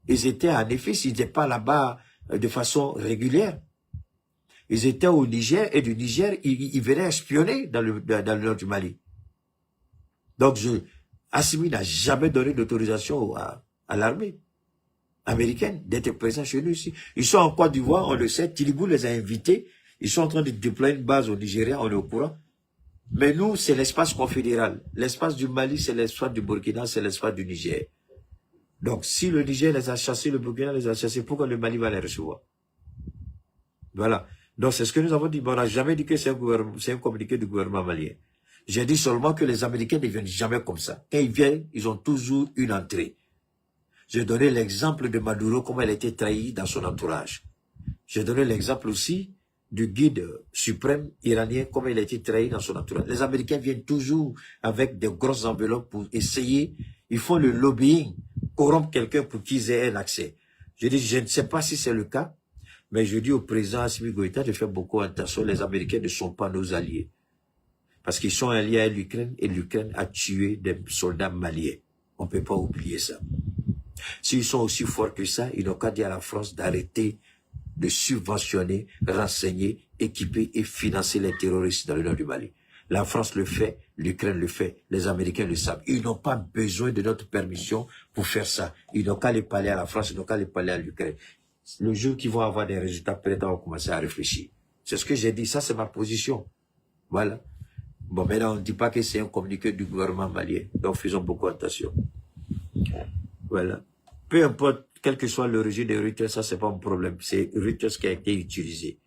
Ils étaient à Nephis, ils n'étaient pas là-bas de façon régulière. Ils étaient au Niger, et du Niger, ils venaient espionner dans le nord du Mali. Donc, Assimi n'a jamais donné d'autorisation à l'armée américaine d'être présent chez nous ici. Ils sont en Côte d'Ivoire, on le sait, Tilibou les a invités, ils sont en train de déployer une base au Nigeria, on est au courant. Mais nous, c'est l'espace confédéral. L'espace du Mali, c'est l'espace du Burkina, c'est l'espace du Niger. Donc, si le Niger les a chassés, le Burkina les a chassés, pourquoi le Mali va les recevoir? Voilà. Donc, c'est ce que nous avons dit. Mais on n'a jamais dit que c'est un communiqué du gouvernement malien. J'ai dit seulement que les Américains ne viennent jamais comme ça. Quand ils viennent, ils ont toujours une entrée. J'ai donné l'exemple de Maduro, comment elle a été trahie dans son entourage. J'ai donné l'exemple aussi du guide suprême iranien, comment il a été trahi dans son entourage. Les Américains viennent toujours avec de grosses enveloppes pour essayer, ils font le lobbying, corrompre quelqu'un pour qu'ils aient un accès. Je dis, je ne sais pas si c'est le cas, mais je dis au président Assimi Goïta de faire beaucoup attention, les Américains ne sont pas nos alliés. Parce qu'ils sont alliés à l'Ukraine et l'Ukraine a tué des soldats maliens. On ne peut pas oublier ça. S'ils sont aussi forts que ça, ils n'ont qu'à dire à la France d'arrêter de subventionner, renseigner, équiper et financer les terroristes dans le nord du Mali. La France le fait, l'Ukraine le fait, les Américains le savent. Ils n'ont pas besoin de notre permission pour faire ça. Ils n'ont qu'à les parler à la France, ils n'ont qu'à les parler à l'Ukraine. Le jour qu'ils vont avoir des résultats, peut-être on va commencer à réfléchir. C'est ce que j'ai dit, ça c'est ma position. Voilà. Bon, maintenant on ne dit pas que c'est un communiqué du gouvernement malien, donc faisons beaucoup attention. Voilà. Peu importe, quel que soit l'origine de Reuters, ça c'est pas un problème. C'est Reuters qui a été utilisé.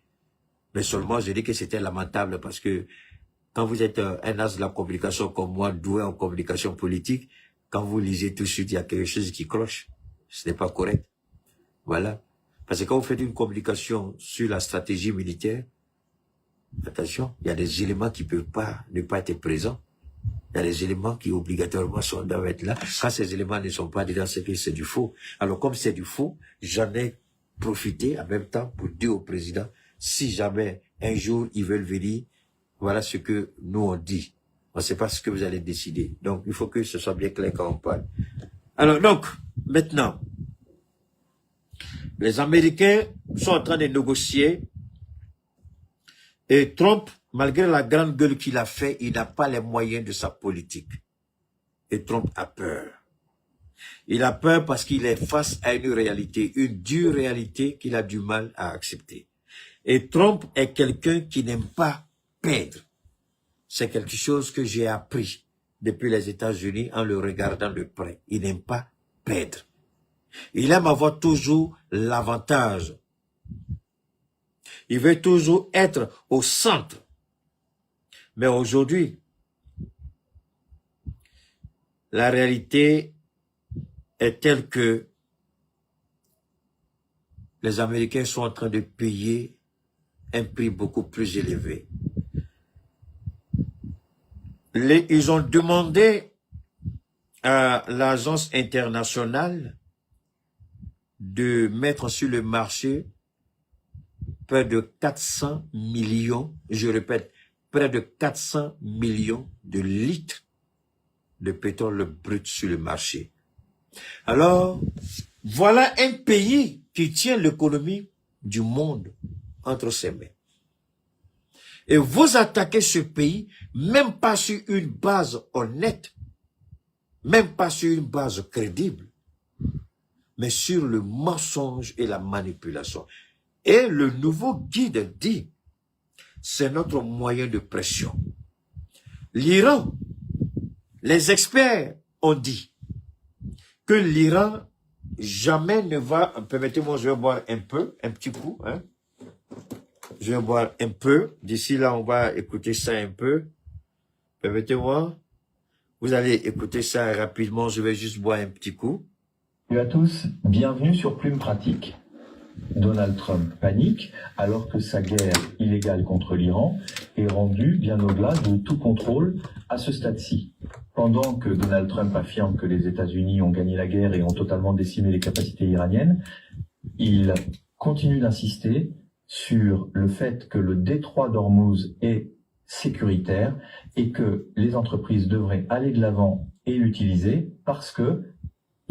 Mais seulement, je dis que c'était lamentable parce que quand vous êtes un as de la communication comme moi, doué en communication politique, quand vous lisez tout de suite, il y a quelque chose qui cloche. Ce n'est pas correct. Voilà. Parce que quand vous faites une communication sur la stratégie militaire, attention, il y a des éléments qui ne peuvent pas ne pas être présents. Il y a des éléments qui obligatoirement doivent être là. Quand ces éléments ne sont pas dedans, c'est que c'est du faux. Alors comme c'est du faux, j'en ai profité en même temps pour dire au président, si jamais un jour ils veulent venir, voilà ce que nous on dit. On ne sait pas ce que vous allez décider. Donc il faut que ce soit bien clair quand on parle. Alors donc, maintenant, les Américains sont en train de négocier et Trump, malgré la grande gueule qu'il a fait, il n'a pas les moyens de sa politique. Et Trump a peur. Il a peur parce qu'il est face à une réalité, une dure réalité qu'il a du mal à accepter. Et Trump est quelqu'un qui n'aime pas perdre. C'est quelque chose que j'ai appris depuis les États-Unis en le regardant de près. Il n'aime pas perdre. Il aime avoir toujours l'avantage. Il veut toujours être au centre. Mais aujourd'hui, la réalité est telle que les Américains sont en train de payer un prix beaucoup plus élevé. Ils ont demandé à l'agence internationale de mettre sur le marché près de 400 millions, je répète, près de 400 millions de litres de pétrole brut sur le marché. Alors, voilà un pays qui tient l'économie du monde entre ses mains. Et vous attaquez ce pays, même pas sur une base honnête, même pas sur une base crédible, mais sur le mensonge et la manipulation. Et le nouveau guide dit, c'est notre moyen de pression. L'Iran, les experts ont dit que l'Iran jamais ne va, permettez-moi, je vais boire un peu, un petit coup, hein. Je vais boire un peu. D'ici là, on va écouter ça un peu. Permettez-moi. Vous allez écouter ça rapidement. Je vais juste boire un petit coup. Salut à tous. Bienvenue sur Plume Pratique. Donald Trump panique alors que sa guerre illégale contre l'Iran est rendue bien au-delà de tout contrôle à ce stade-ci. Pendant que Donald Trump affirme que les États-Unis ont gagné la guerre et ont totalement décimé les capacités iraniennes, il continue d'insister sur le fait que le détroit d'Ormuz est sécuritaire et que les entreprises devraient aller de l'avant et l'utiliser parce que,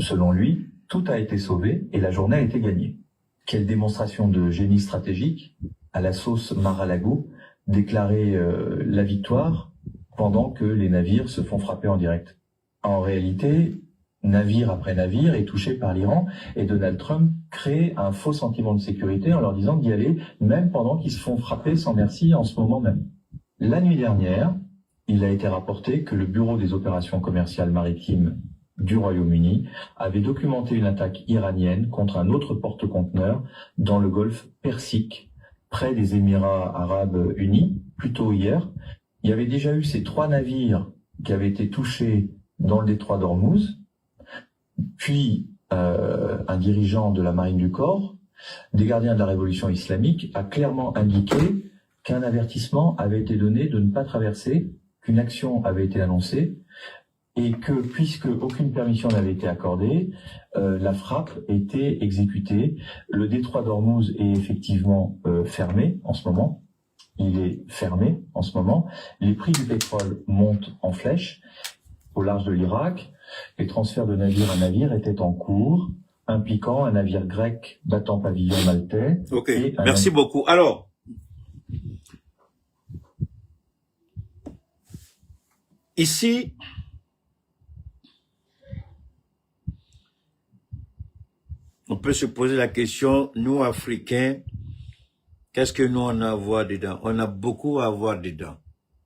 selon lui, tout a été sauvé et la journée a été gagnée. Quelle démonstration de génie stratégique, à la sauce Mar-a-Lago, déclarer la victoire pendant que les navires se font frapper en direct. En réalité, navire après navire est touché par l'Iran et Donald Trump crée un faux sentiment de sécurité en leur disant d'y aller, même pendant qu'ils se font frapper sans merci en ce moment même. La nuit dernière, il a été rapporté que le Bureau des opérations commerciales maritimes du Royaume-Uni avait documenté une attaque iranienne contre un autre porte-conteneur dans le golfe Persique, près des Émirats arabes unis, plus tôt hier. Il y avait déjà eu ces 3 navires qui avaient été touchés dans le détroit d'Ormuz, puis un dirigeant de la marine du corps, des gardiens de la révolution islamique, a clairement indiqué qu'un avertissement avait été donné de ne pas traverser, qu'une action avait été annoncée, et que, puisque aucune permission n'avait été accordée, la frappe était exécutée. Le détroit d'Ormuz est effectivement fermé en ce moment. Il est fermé en ce moment. Les prix du pétrole montent en flèche au large de l'Irak. Les transferts de navire à navire étaient en cours, impliquant un navire grec battant pavillon maltais. Ok, merci beaucoup. Alors, ici, on peut se poser la question, nous Africains, qu'est-ce que nous on a à voir dedans? On a beaucoup à avoir dedans,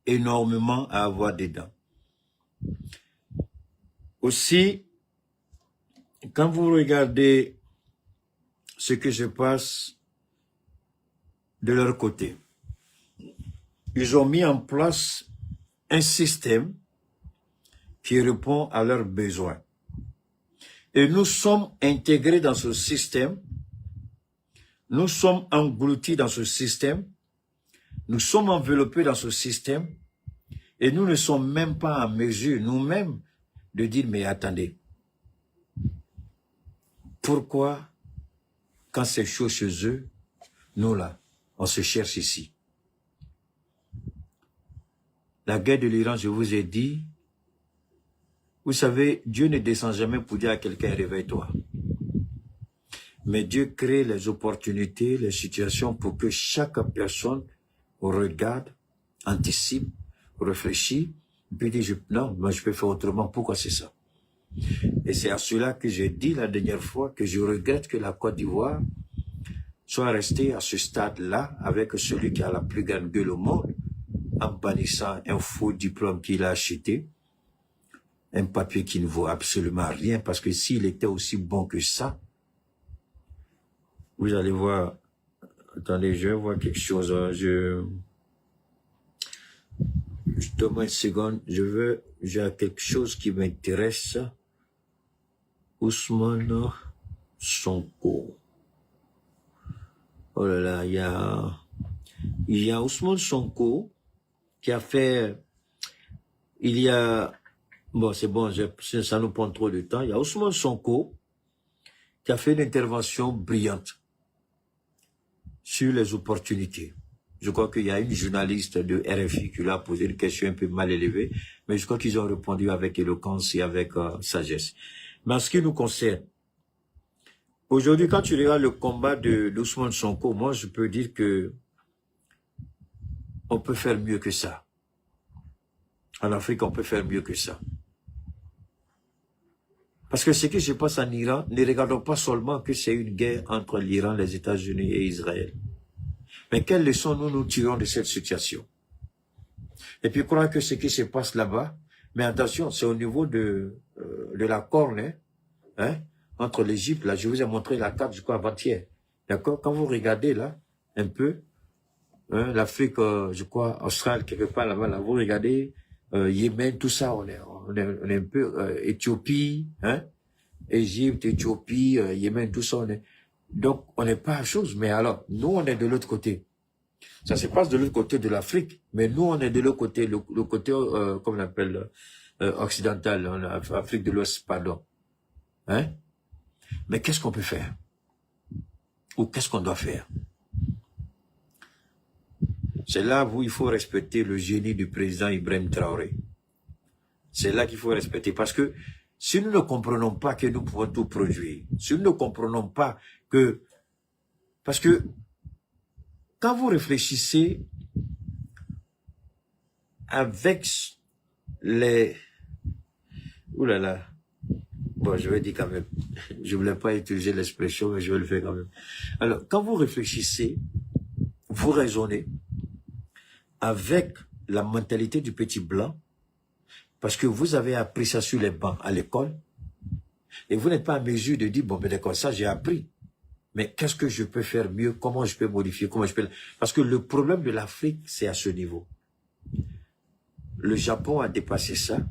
énormément à avoir dedans. Aussi, quand vous regardez ce que se passe de leur côté, ils ont mis en place un système qui répond à leurs besoins. Et nous sommes intégrés dans ce système, nous sommes engloutis dans ce système, Nous sommes enveloppés dans ce système et nous ne sommes même pas en mesure, nous-mêmes, de dire, mais attendez, pourquoi, quand c'est chaud chez eux, nous là, on se cherche ici? La guerre de l'Iran, je vous ai dit, vous savez, Dieu ne descend jamais pour dire à quelqu'un, réveille-toi. Mais Dieu crée les opportunités, les situations pour que chaque personne regarde, anticipe, réfléchit, puis dit, non, moi je peux faire autrement, pourquoi c'est ça? Et c'est à cela que j'ai dit la dernière fois que je regrette que la Côte d'Ivoire soit restée à ce stade-là avec celui qui a la plus grande gueule au monde, en bannissant un faux diplôme qu'il a acheté, un papier qui ne vaut absolument rien, parce que s'il était aussi bon que ça, vous allez voir, attendez, je vais voir quelque chose, donne-moi une seconde, j'ai quelque chose qui m'intéresse. Ousmane Sonko. Oh là là, il y a Ousmane Sonko qui a fait, bon c'est bon, ça nous prend trop de temps, il y a Ousmane Sonko qui a fait une intervention brillante sur les opportunités. Je crois qu'il y a une journaliste de RFI qui lui a posé une question un peu mal élevée, mais je crois qu'ils ont répondu avec éloquence et avec sagesse. Mais en ce qui nous concerne, aujourd'hui, quand tu regardes le combat de Ousmane Sonko, moi, je peux dire que on peut faire mieux que ça. En Afrique, on peut faire mieux que ça. Parce que ce qui se passe en Iran, ne regardons pas seulement que c'est une guerre entre l'Iran, les États-Unis et Israël. Mais quelles leçons nous tirons de cette situation? Et puis, croire que ce qui se passe là-bas, mais attention, c'est au niveau de la corne, hein, entre l'Égypte, là, je vous ai montré la carte, je crois, avant-hier. D'accord? Quand vous regardez, là, un peu, hein, l'Afrique, je crois, Australie, quelque part là-bas, là, vous regardez, Yémen, tout ça, on est un peu, Éthiopie, hein, Égypte, Éthiopie, Yémen, tout ça, donc, on n'est pas à chose, mais alors, nous, on est de l'autre côté. Ça se passe de l'autre côté de l'Afrique, mais nous, on est de l'autre côté, le côté, comme on appelle, occidental, Afrique de l'Ouest, pardon. Hein? Mais qu'est-ce qu'on peut faire? Ou qu'est-ce qu'on doit faire? C'est là où il faut respecter le génie du président Ibrahim Traoré. C'est là qu'il faut respecter, parce que si nous ne comprenons pas que nous pouvons tout produire, si nous ne comprenons pas que... Parce que quand vous réfléchissez avec les... Ouh là là. Bon, je vais dire quand même. Je ne voulais pas utiliser l'expression, mais je vais le faire quand même. Alors, quand vous réfléchissez, vous raisonnez avec la mentalité du petit blanc, parce que vous avez appris ça sur les bancs à l'école, et vous n'êtes pas en mesure de dire, bon, ben d'accord, ça j'ai appris. Mais qu'est-ce que je peux faire mieux? Comment je peux modifier? Comment je peux... Parce que le problème de l'Afrique, c'est à ce niveau. Le Japon a dépassé ça.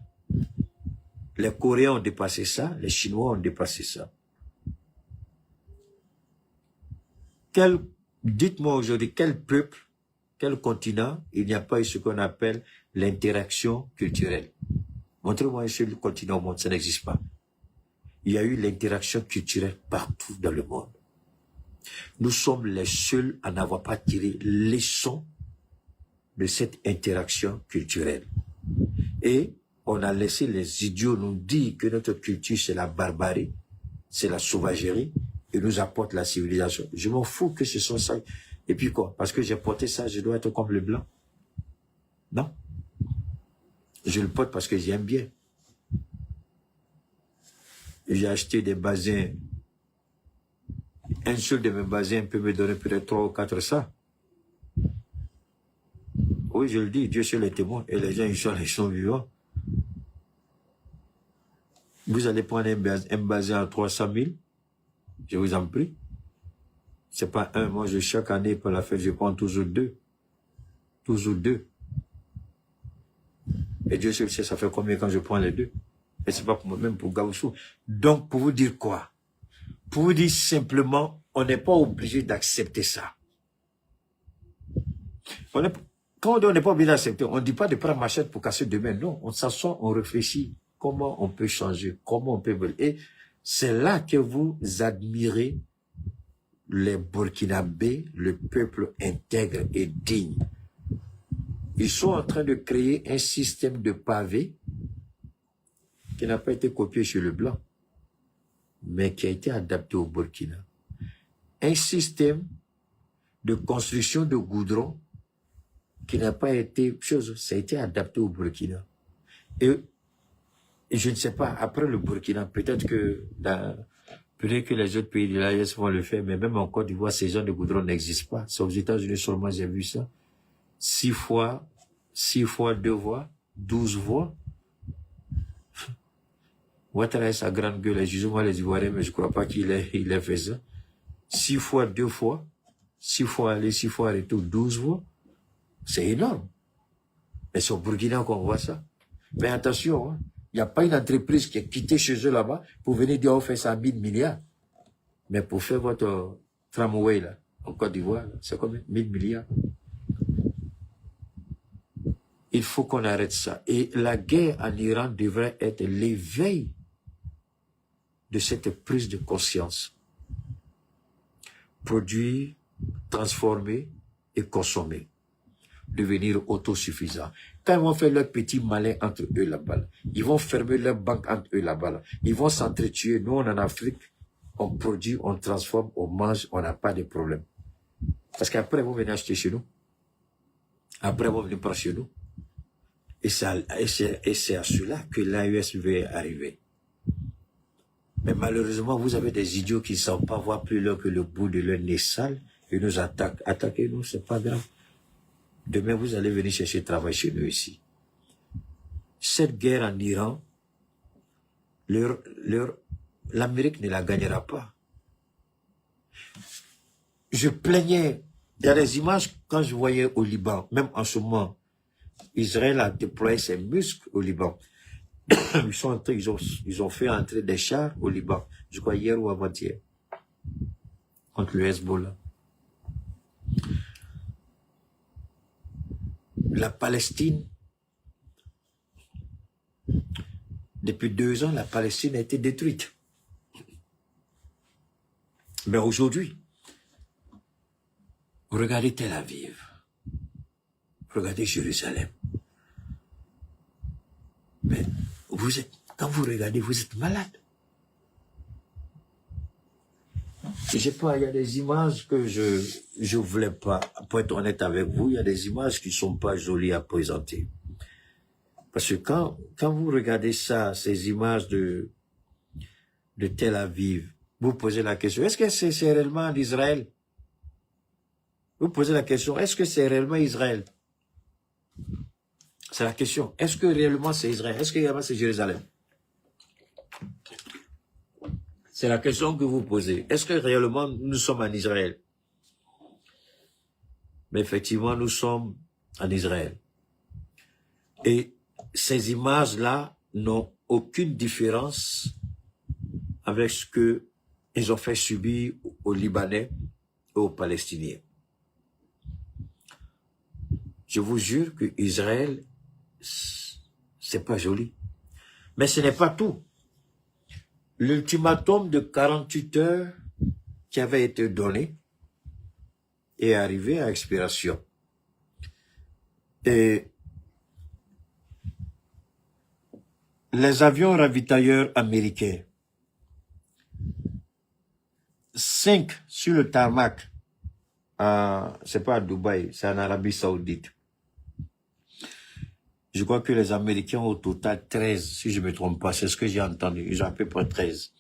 Les Coréens ont dépassé ça. Les Chinois ont dépassé ça. Dites-moi aujourd'hui, quel peuple, quel continent, il n'y a pas eu ce qu'on appelle l'interaction culturelle? Montrez-moi un seul continent au monde, ça n'existe pas. Il y a eu l'interaction culturelle partout dans le monde. Nous sommes les seuls à n'avoir pas tiré leçon de cette interaction culturelle. Et on a laissé les idiots nous dire que notre culture c'est la barbarie, c'est la sauvagerie, et nous apporte la civilisation. Je m'en fous que ce soit ça. Et puis quoi? Parce que j'ai porté ça, je dois être comme le blanc? Non. Je le porte parce que j'aime bien. J'ai acheté des bassins. Un seul de mes bassins peut me donner peut-être 3 ou 4 ça. Oui, je le dis, Dieu seul est témoin. Et les gens, ils sont vivants. Vous allez prendre un basin à 300 000. Je vous en prie. C'est pas un. Moi, chaque année, pour la fête, je prends toujours 2. Toujours 2. Et Dieu seul sait, ça fait combien quand je prends les 2. Et c'est pas pour moi-même, pour Gaussou. Donc, pour vous dire quoi? Pour vous dire simplement, on n'est pas obligé d'accepter ça. Quand on n'est pas obligé d'accepter, on ne dit pas de prendre machette pour casser demain. Non, on s'assoit, on réfléchit. Comment on peut changer? Comment on peut... Et c'est là que vous admirez les Burkinabés, le peuple intègre et digne. Ils sont en train de créer un système de pavés qui n'a pas été copié chez le blanc, mais qui a été adapté au Burkina. Un système de construction de goudron qui n'a pas été chose, ça a été adapté au Burkina. Et je ne sais pas, après le Burkina, peut-être que les autres pays de l'AES vont le faire, mais même en Côte d'Ivoire, ces genres de goudron n'existent pas. C'est aux États-Unis seulement, j'ai vu ça. 6 fois 2 voies, 12 voies. Ouattara a sa grande gueule, excusez-moi les Ivoiriens, mais je ne crois pas qu'il ait fait ça. 6 fois 2 fois, 6 fois aller, 6 fois retour, 12 voies. C'est énorme. Mais c'est au Burkina qu'on voit ça. Mais attention, hein, il n'y a pas une entreprise qui est quittée chez eux là-bas pour venir dire on fait ça à 1000 milliards. Mais pour faire votre tramway là, en Côte d'Ivoire, c'est combien? 1000 milliards. Il faut qu'on arrête ça. Et la guerre en Iran devrait être l'éveil de cette prise de conscience. Produire, transformer et consommer. Devenir autosuffisant. Quand ils vont faire leur petit malin entre eux là-bas, ils vont fermer leur banque entre eux là-bas, ils vont s'entretuer. Nous, en Afrique, on produit, on transforme, on mange, on n'a pas de problème. Parce qu'après, ils vont venir acheter chez nous. Après, ils vont venir prendre chez nous. Et c'est à cela que l'AES veut arriver. Mais malheureusement, vous avez des idiots qui ne savent pas voir plus loin que le bout de leur nez sale et nous attaquent. Attaquez-nous, c'est pas grave. Demain, vous allez venir chercher travail chez nous ici. Cette guerre en Iran, l'Amérique ne la gagnera pas. Je plaignais, il y a des images quand je voyais au Liban, même en ce moment, Israël a déployé ses muscles au Liban. Ils ont fait entrer des chars au Liban, je crois hier ou avant-hier, contre le Hezbollah. La Palestine, depuis 2 ans, la Palestine a été détruite. Mais aujourd'hui, regardez Tel Aviv, regardez Jérusalem. Mais quand vous regardez, vous êtes malade. Je sais pas, il y a des images que je voulais pas, pour être honnête avec vous, il y a des images qui sont pas jolies à présenter. Parce que quand vous regardez ça, ces images de Tel Aviv, vous posez la question, est-ce que c'est réellement en Israël? Vous posez la question, est-ce que c'est réellement Israël? C'est la question, est-ce que réellement c'est Israël? Est-ce que réellement c'est Jérusalem? C'est la question que vous posez. Est-ce que réellement nous sommes en Israël? Mais effectivement, nous sommes en Israël. Et ces images-là n'ont aucune différence avec ce que ils ont fait subir aux Libanais et aux Palestiniens. Je vous jure que Israël, c'est pas joli. Mais ce n'est pas tout. L'ultimatum de 48 heures qui avait été donné est arrivé à expiration. Et les avions ravitailleurs américains, 5 sur le tarmac, c'est pas à Dubaï, c'est en Arabie Saoudite. Je crois que les Américains ont au total 13, si je ne me trompe pas, c'est ce que j'ai entendu, ils ont à peu près 13.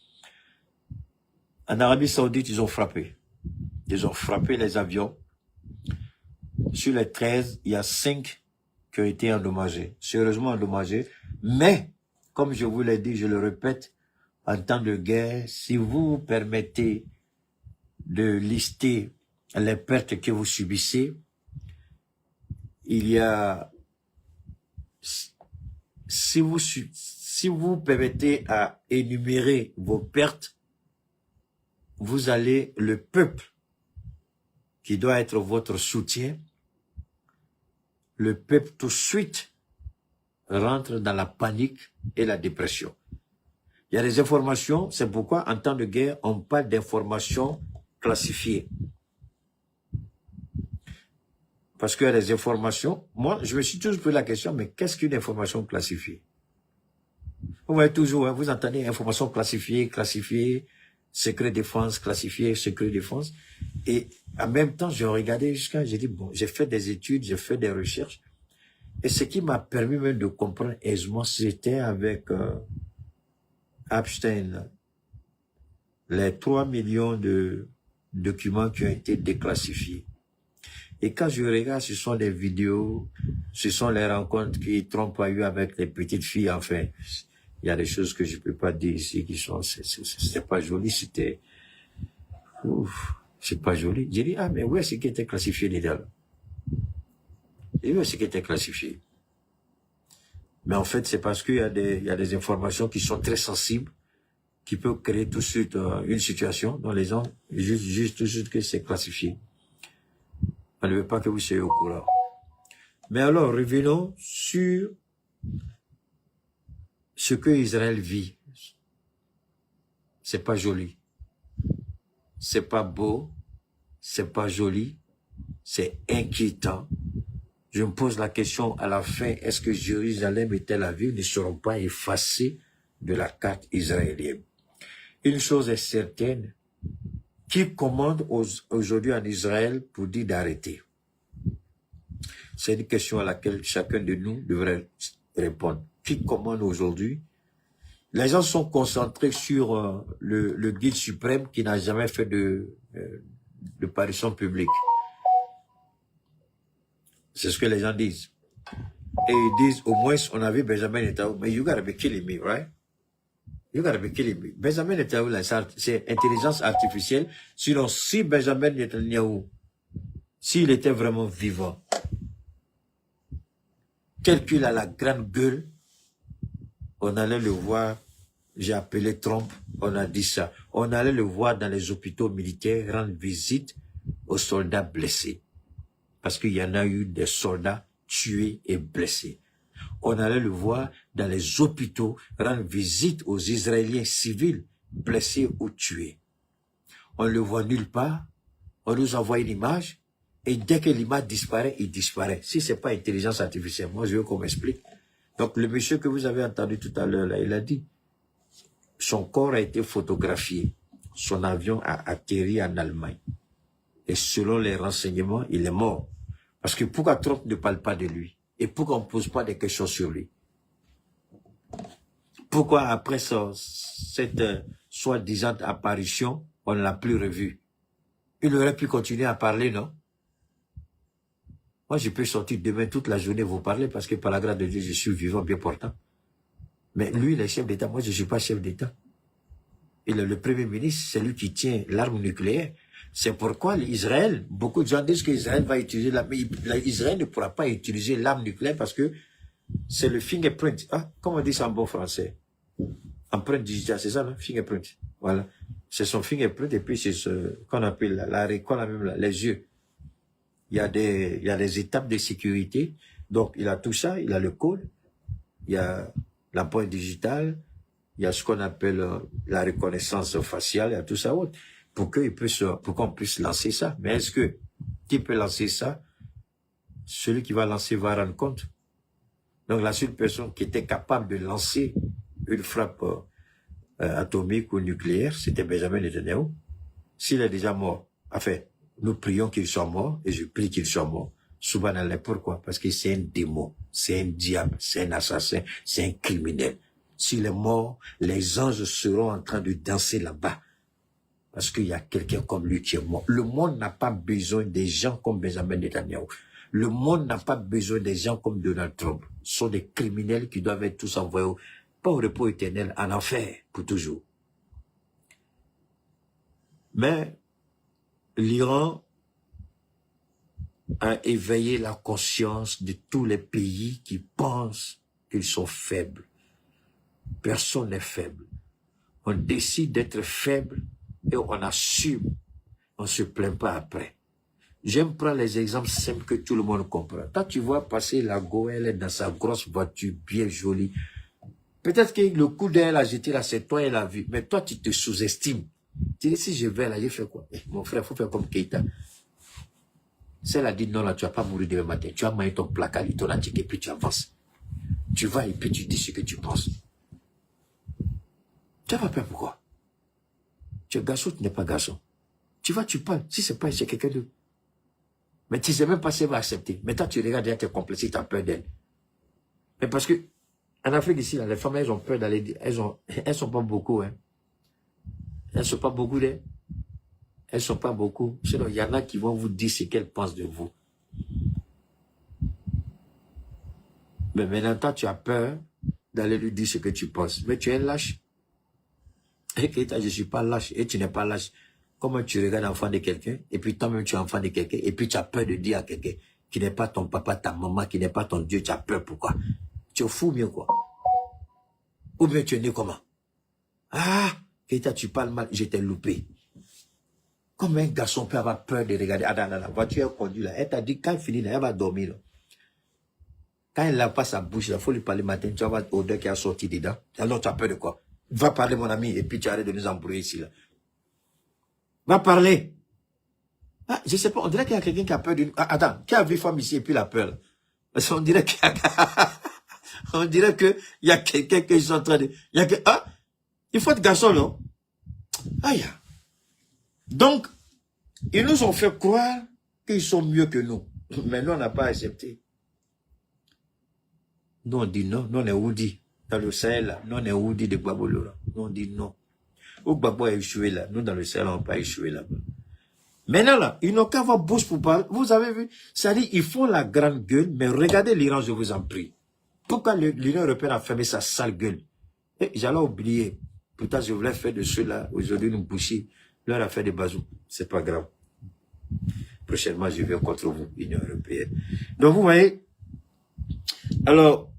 En Arabie Saoudite, ils ont frappé. Ils ont frappé les avions. Sur les 13, il y a 5 qui ont été endommagés, sérieusement endommagés. Mais, comme je vous l'ai dit, je le répète, en temps de guerre, si vous permettez de lister les pertes que vous subissez, il y a... Si vous permettez à énumérer vos pertes, vous allez, le peuple, qui doit être votre soutien, le peuple tout de suite rentre dans la panique et la dépression. Il y a des informations, c'est pourquoi en temps de guerre, on parle d'informations classifiées. Parce qu'il y a des informations, moi je me suis toujours posé la question, mais qu'est-ce qu'une information classifiée? Vous voyez toujours, hein, vous entendez information classifiée, secret défense, classifié, secret défense. Et en même temps, j'ai regardé j'ai dit, bon, j'ai fait des études, j'ai fait des recherches. Et ce qui m'a permis même de comprendre aisément, c'était avec Epstein, les 3 millions de documents qui ont été déclassifiés. Et quand je regarde, ce sont des vidéos, ce sont les rencontres que Trump a eues avec les petites filles, enfin. Il y a des choses que je peux pas dire ici qui sont, c'était pas joli, c'était, c'est pas joli. J'ai dit, ah, mais où est-ce qui était classifié déjà? Et où est-ce qui était classifié? Mais en fait, c'est parce qu'il y a des informations qui sont très sensibles, qui peuvent créer tout de suite une situation dont les gens jugent tout de suite que c'est classifié. On ne veut pas que vous soyez au courant. Mais alors, revenons sur ce que Israël vit. C'est pas joli. C'est pas beau. C'est pas joli. C'est inquiétant. Je me pose la question à la fin, est-ce que Jérusalem et Tel Aviv ne seront pas effacés de la carte israélienne? Une chose est certaine, qui commande aujourd'hui en Israël pour dire d'arrêter? C'est une question à laquelle chacun de nous devrait répondre. Qui commande aujourd'hui? Les gens sont concentrés sur le guide suprême qui n'a jamais fait de parution publique. C'est ce que les gens disent. Et ils disent, au moins, on avait Benjamin Netanyahu, mais you gotta be killing me, right? You gotta be killing me. Benjamin Netanyahu, c'est intelligence artificielle. Sinon, si Benjamin Netanyahu, s'il était vraiment vivant, tel qu'il a la grande gueule, on allait le voir, j'ai appelé Trump, on a dit ça. On allait le voir dans les hôpitaux militaires rendre visite aux soldats blessés. Parce qu'il y en a eu des soldats tués et blessés. On allait le voir dans les hôpitaux rendre visite aux Israéliens civils blessés ou tués. On ne le voit nulle part. On nous envoie une image. Et dès que l'image disparaît, il disparaît. Si c'est pas intelligence artificielle, moi je veux qu'on m'explique. Donc le monsieur que vous avez entendu tout à l'heure, là, il a dit, son corps a été photographié. Son avion a atterri en Allemagne. Et selon les renseignements, il est mort. Parce que pourquoi Trump ne parle pas de lui? Et pourquoi on ne pose pas des questions sur lui? Pourquoi après cette soi-disant apparition, on ne l'a plus revu? Il aurait pu continuer à parler, non? Moi, je peux sortir demain toute la journée vous parler parce que par la grâce de Dieu, je suis vivant, bien portant. Mais lui, il est chef d'État. Moi, je ne suis pas chef d'État. Il est le premier ministre, c'est lui qui tient l'arme nucléaire. C'est pourquoi Israël, beaucoup de gens disent qu'Israël va utiliser l'arme, mais Israël ne pourra pas utiliser l'arme nucléaire parce que c'est le fingerprint. Ah, comment on dit ça en bon français? Empreinte digitale, c'est ça, non? Fingerprint. Voilà. C'est son fingerprint et puis c'est ce qu'on appelle les yeux. Il y a des étapes de sécurité. Donc, il a tout ça, il a le code, il y a l'empreinte digitale, il y a ce qu'on appelle la reconnaissance faciale, il y a tout ça autre. Pour qu'on puisse lancer ça. Mais est-ce que qui peut lancer ça? Celui qui va lancer va rendre compte. Donc la seule personne qui était capable de lancer une frappe atomique ou nucléaire, c'était Benjamin Netanyahu. S'il est déjà mort, enfin, nous prions qu'il soit mort, et je prie qu'il soit mort. Subhanallah, pourquoi? Parce que c'est un démon, c'est un diable, c'est un assassin, c'est un criminel. S'il est mort, les anges seront en train de danser là-bas. Parce qu'il y a quelqu'un comme lui qui est mort. Le monde n'a pas besoin des gens comme Benjamin Netanyahu. Le monde n'a pas besoin des gens comme Donald Trump. Ce sont des criminels qui doivent être tous envoyés, pas au repos éternel, en enfer, pour toujours. Mais l'Iran a éveillé la conscience de tous les pays qui pensent qu'ils sont faibles. Personne n'est faible. On décide d'être faible et on assume. On ne se plaint pas après. J'aime prendre les exemples simples que tout le monde comprend. Quand tu vois passer la go, elle est dans sa grosse voiture, bien jolie. Peut-être que le coup d'elle a jeté là, c'est toi, elle a vu. Mais toi, tu te sous-estimes. Tu dis, si je vais là, je fais quoi? Mon frère, il faut faire comme Keita. Si elle a dit non, là, tu vas pas mourir demain matin. Tu as maillé ton placard, ton antique, et puis tu avances. Tu vas et puis tu dis ce que tu penses. Tu n'as pas peur, pourquoi? Tu es garçon, tu n'es pas garçon. Tu vas, tu parles. Si c'est pas, c'est quelqu'un d'autre. Mais tu ne sais même pas si elle va accepter. Maintenant, tu regardes, elle t'es complexé, tu as peur d'elle. Mais parce que, en Afrique ici, là, les femmes, elles ont peur d'aller dire, elles sont pas beaucoup, hein. Elles sont pas beaucoup, hein. Elles sont pas beaucoup. Sinon, il y en a qui vont vous dire ce qu'elles pensent de vous. Mais maintenant, toi, tu as peur d'aller lui dire ce que tu penses. Mais tu es lâche. Et Keita, je suis pas lâche. Et tu n'es pas lâche. Comment tu regardes l'enfant de quelqu'un, et puis toi-même, tu es enfant de quelqu'un, et puis tu as peur de dire à quelqu'un qui n'est pas ton papa, ta maman, qui n'est pas ton Dieu, tu as peur, pourquoi? Tu es fou, bien quoi? Ou bien tu es né comment? Ah, Keita, tu parles mal, je t'ai loupé. Comme un garçon peut avoir peur de regarder, la voiture est conduite là, elle t'a dit, quand elle finit là, elle va dormir là. Quand elle lave pas sa bouche, il faut lui parler matin, tu vas voir l'odeur qui a sorti dedans. Alors tu as peur de quoi? Va parler mon ami, et puis tu arrêtes de nous embrouiller ici là. Va parler. Ah, je sais pas, on dirait qu'il y a quelqu'un qui a peur d'une... Ah, attends, qui a vu femme ici et puis la peur? Parce qu'on dirait qu'il y a... on dirait qu'il y a quelqu'un qui est en train de... Il y a que... Ah, il faut être garçon, non? Aïe. Donc, ils nous ont fait croire qu'ils sont mieux que nous. Mais nous, on n'a pas accepté. Nous, on dit non. Nous, on est Oudi. Dans le Sahel, là. Nous, on est Oudi de Gbagbo, là. Nous, on dit non. Où Gbagbo a échoué, là. Nous, dans le Sahel, on n'a pas échoué, là-bas. Maintenant, là, ils n'ont qu'à avoir bouche pour parler. Vous avez vu? C'est-à-dire, ils font la grande gueule, mais regardez l'Iran, je vous en prie. Pourquoi l'Union européenne a fermé sa sale gueule? Et j'allais oublier. Pourtant, je voulais faire de ceux-là, aujourd'hui, nous boucher leur affaire de bazou. C'est pas grave. Prochainement, je viens contre vous, Union européenne. Donc, vous voyez. Alors,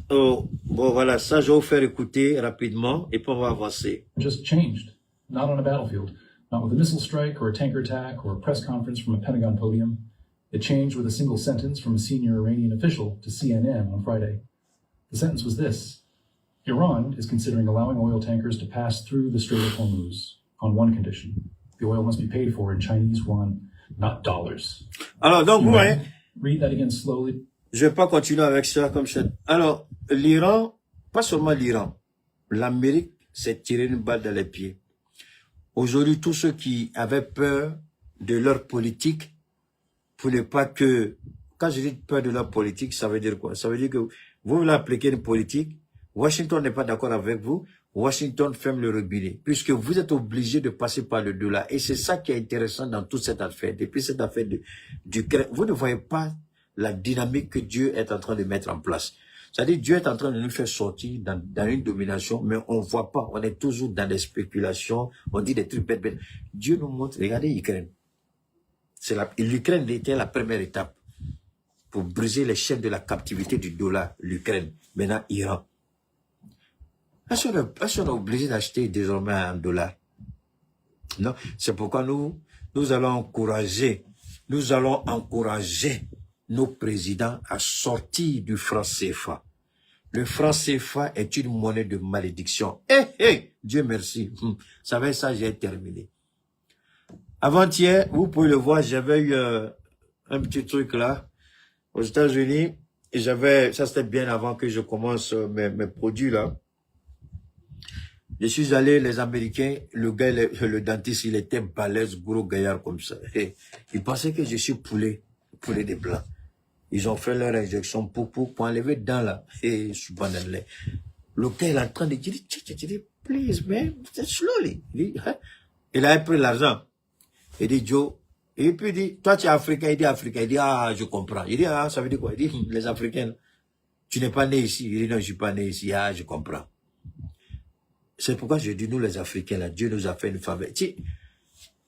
oh, bon, voilà, ça, je vais vous faire écouter rapidement, et puis on va avancer. Just changed. Not on a battlefield. Not with a missile strike or a tanker attack or a press conference from a Pentagon podium. It changed with a single sentence from a senior Iranian official to CNN on Friday. The sentence was this: Iran is considering allowing oil tankers to pass through the Strait of Hormuz on one condition. The oil must be paid for in Chinese yuan, not dollars. Alors, donc, vous voyez. Read that again slowly. Je vais pas continuer avec ça comme ça. Alors, l'Iran, pas seulement l'Iran, l'Amérique s'est tiré une balle dans les pieds. Aujourd'hui, tous ceux qui avaient peur de leur politique, pour ne pas que... Quand je dis peur de leur politique, ça veut dire quoi? Ça veut dire que vous voulez appliquer une politique, Washington n'est pas d'accord avec vous, Washington ferme le robinet, puisque vous êtes obligé de passer par le dollar. Et c'est ça qui est intéressant dans toute cette affaire. Depuis cette affaire d'Ukraine, vous ne voyez pas la dynamique que Dieu est en train de mettre en place. C'est-à-dire, Dieu est en train de nous faire sortir dans une domination, mais on ne voit pas. On est toujours dans des spéculations, on dit des trucs bêtes. Dieu nous montre, regardez l'Ukraine. L'Ukraine était la première étape pour briser les chaînes de la captivité du dollar, l'Ukraine. Maintenant, Iran. Est-ce qu'on est obligé d'acheter désormais en dollars? Non, c'est pourquoi nous allons encourager nos présidents à sortir du franc CFA. Le franc CFA est une monnaie de malédiction. Dieu merci. Ça va être ça, j'ai terminé. Avant-hier, vous pouvez le voir, j'avais eu un petit truc là, aux États-Unis, et ça c'était bien avant que je commence mes produits là. Je suis allé, les Américains, le gars, le dentiste, il était balèze, gros gaillard comme ça. Il pensait que je suis poulet des blancs. Ils ont fait leur injection pour enlever dedans là. Et subhanallah. Le gars, il est en train de dire, please, man, slowly. Il a pris l'argent. Il dit, Joe, et puis il dit, toi tu es africain, il dit africain. Il dit, ah, je comprends. Il dit, ah, ça veut dire quoi? Il dit, les Africains, tu n'es pas né ici. Il dit, non, je suis pas né ici. Ah, je comprends. C'est pourquoi je dis, nous les Africains, là, Dieu nous a fait une faveur.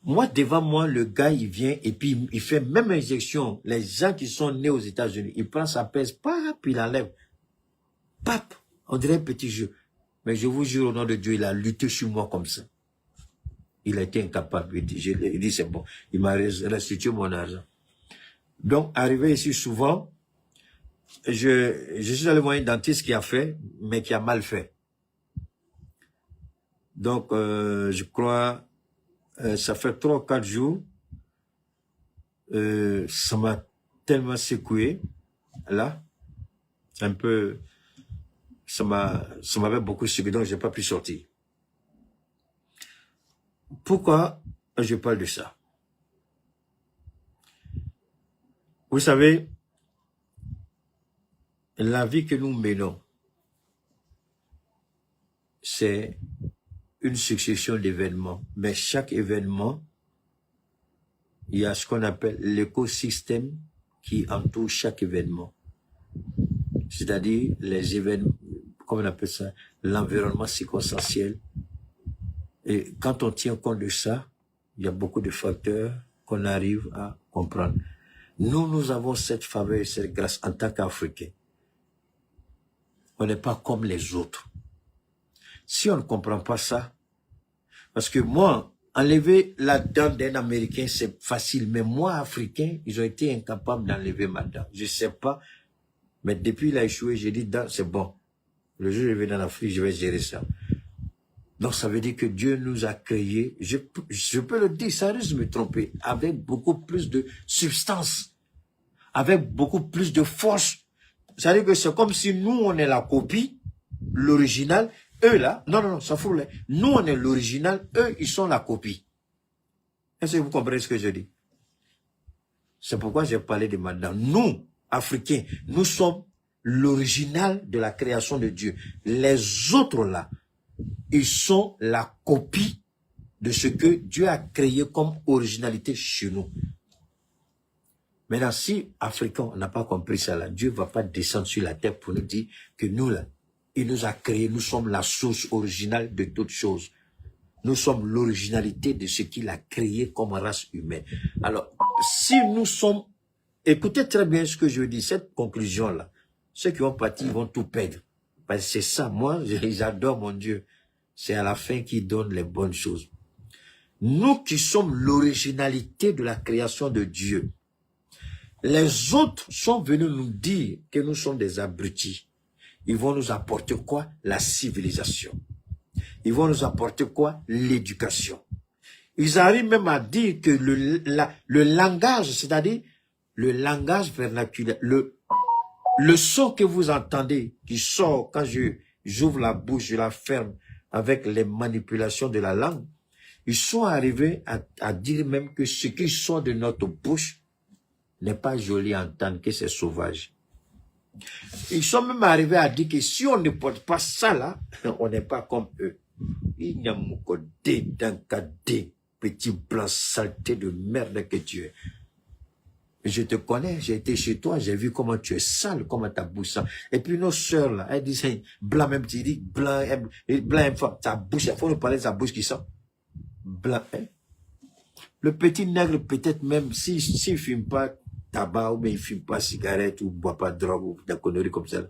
Moi, devant moi, le gars, il vient et puis il fait même injection. Les gens qui sont nés aux États-Unis, il prend sa pèse, puis il enlève. Pap, on dirait un petit jeu. Mais je vous jure, au nom de Dieu, il a lutté sur moi comme ça. Il a été incapable. Il dit c'est bon. Il m'a restitué mon argent. Donc, arrivé ici souvent, je suis allé voir un dentiste qui a fait, mais qui a mal fait. Donc, je crois, ça fait 3 ou 4 jours, ça m'a tellement secoué, là, un peu, ça m'avait beaucoup secoué, donc j'ai pas pu sortir. Pourquoi je parle de ça? Vous savez, la vie que nous menons, c'est une succession d'événements. Mais chaque événement, il y a ce qu'on appelle l'écosystème qui entoure chaque événement. C'est-à-dire les événements, comment on appelle ça, l'environnement circonstanciel. Et quand on tient compte de ça, il y a beaucoup de facteurs qu'on arrive à comprendre. Nous avons cette faveur et cette grâce en tant qu'Africains. On n'est pas comme les autres. Si on ne comprend pas ça, parce que moi, enlever la dent d'un Américain, c'est facile. Mais moi, Africain, ils ont été incapables d'enlever ma dent. Je ne sais pas. Mais depuis qu'il a échoué, j'ai dit, c'est bon. Le jour où je vais dans l'Afrique, je vais gérer ça. Donc, ça veut dire que Dieu nous a créés, je peux le dire, ça risque de me tromper, avec beaucoup plus de substance, avec beaucoup plus de force. Ça veut dire que c'est comme si nous, on est la copie, l'original. Eux là, non, ça fout là. Nous on est l'original, eux ils sont la copie. Est-ce que vous comprenez ce que je dis? C'est pourquoi j'ai parlé de maintenant. Nous, Africains, nous sommes l'original de la création de Dieu. Les autres là, ils sont la copie de ce que Dieu a créé comme originalité chez nous. Maintenant, si Africains, on n'a pas compris ça là, Dieu ne va pas descendre sur la terre pour nous dire que nous là, il nous a créés, nous sommes la source originale de toutes choses. Nous sommes l'originalité de ce qu'il a créé comme race humaine. Alors, si nous sommes... Écoutez très bien ce que je dis, cette conclusion-là. Ceux qui ont parti, ils vont tout perdre. Parce que c'est ça, moi, j'adore mon Dieu. C'est à la fin qu'il donne les bonnes choses. Nous qui sommes l'originalité de la création de Dieu, les autres sont venus nous dire que nous sommes des abrutis. Ils vont nous apporter quoi? La civilisation. Ils vont nous apporter quoi? L'éducation. Ils arrivent même à dire que le langage, c'est-à-dire le langage vernaculaire, le son que vous entendez, qui sort quand j'ouvre la bouche, je la ferme avec les manipulations de la langue, ils sont arrivés à dire même que ce qui sort de notre bouche n'est pas joli à entendre, que c'est sauvage. Ils sont même arrivés à dire que si on ne porte pas ça là, on n'est pas comme eux. Il n'y a pas d'un cadet, petit blanc saleté de merde que tu es. Je te connais, j'ai été chez toi, j'ai vu comment tu es sale, comment ta bouche sent. Et puis nos sœurs là, elles disent, blanc même, tu dis, blanc aime ta bouche, il faut nous parler de sa bouche qui sent. Blanc, hein? Le petit nègre peut-être même, s'il fume pas tabac, ou bien il fume pas cigarette, ou boit pas de drogue, ou des conneries comme ça.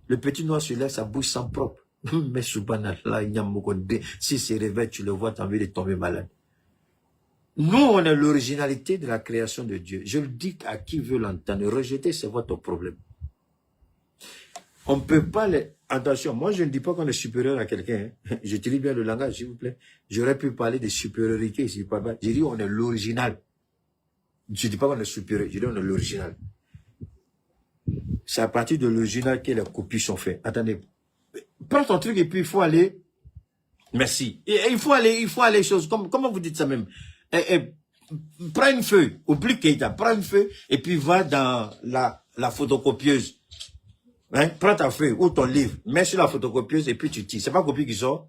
Le petit noir celui-là, sa bouche sent propre. Mais subhanallah, il y a beaucoup de... Si c'est réveil, tu le vois, tu as envie de tomber malade. Nous, on est l'originalité de la création de Dieu. Je le dis à qui veut l'entendre. Rejeter, c'est votre problème. On ne peut pas les... Attention, moi, je ne dis pas qu'on est supérieur à quelqu'un. Hein. J'utilise bien le langage, s'il vous plaît. J'aurais pu parler de supériorité ici. J'ai dit on est l'original. Je ne dis pas qu'on est supérieur, je dis on est l'original. C'est à partir de l'original que les copies sont faites. Attendez. Prends ton truc et puis il faut aller... Merci. Et il faut aller choses... Comment vous dites ça même? Prends une feuille, oublie Keita, prends une feuille et puis va dans la photocopieuse. Hein? Prends ta feuille ou ton livre, mets sur la photocopieuse et puis tu tires. C'est pas copie qui sort.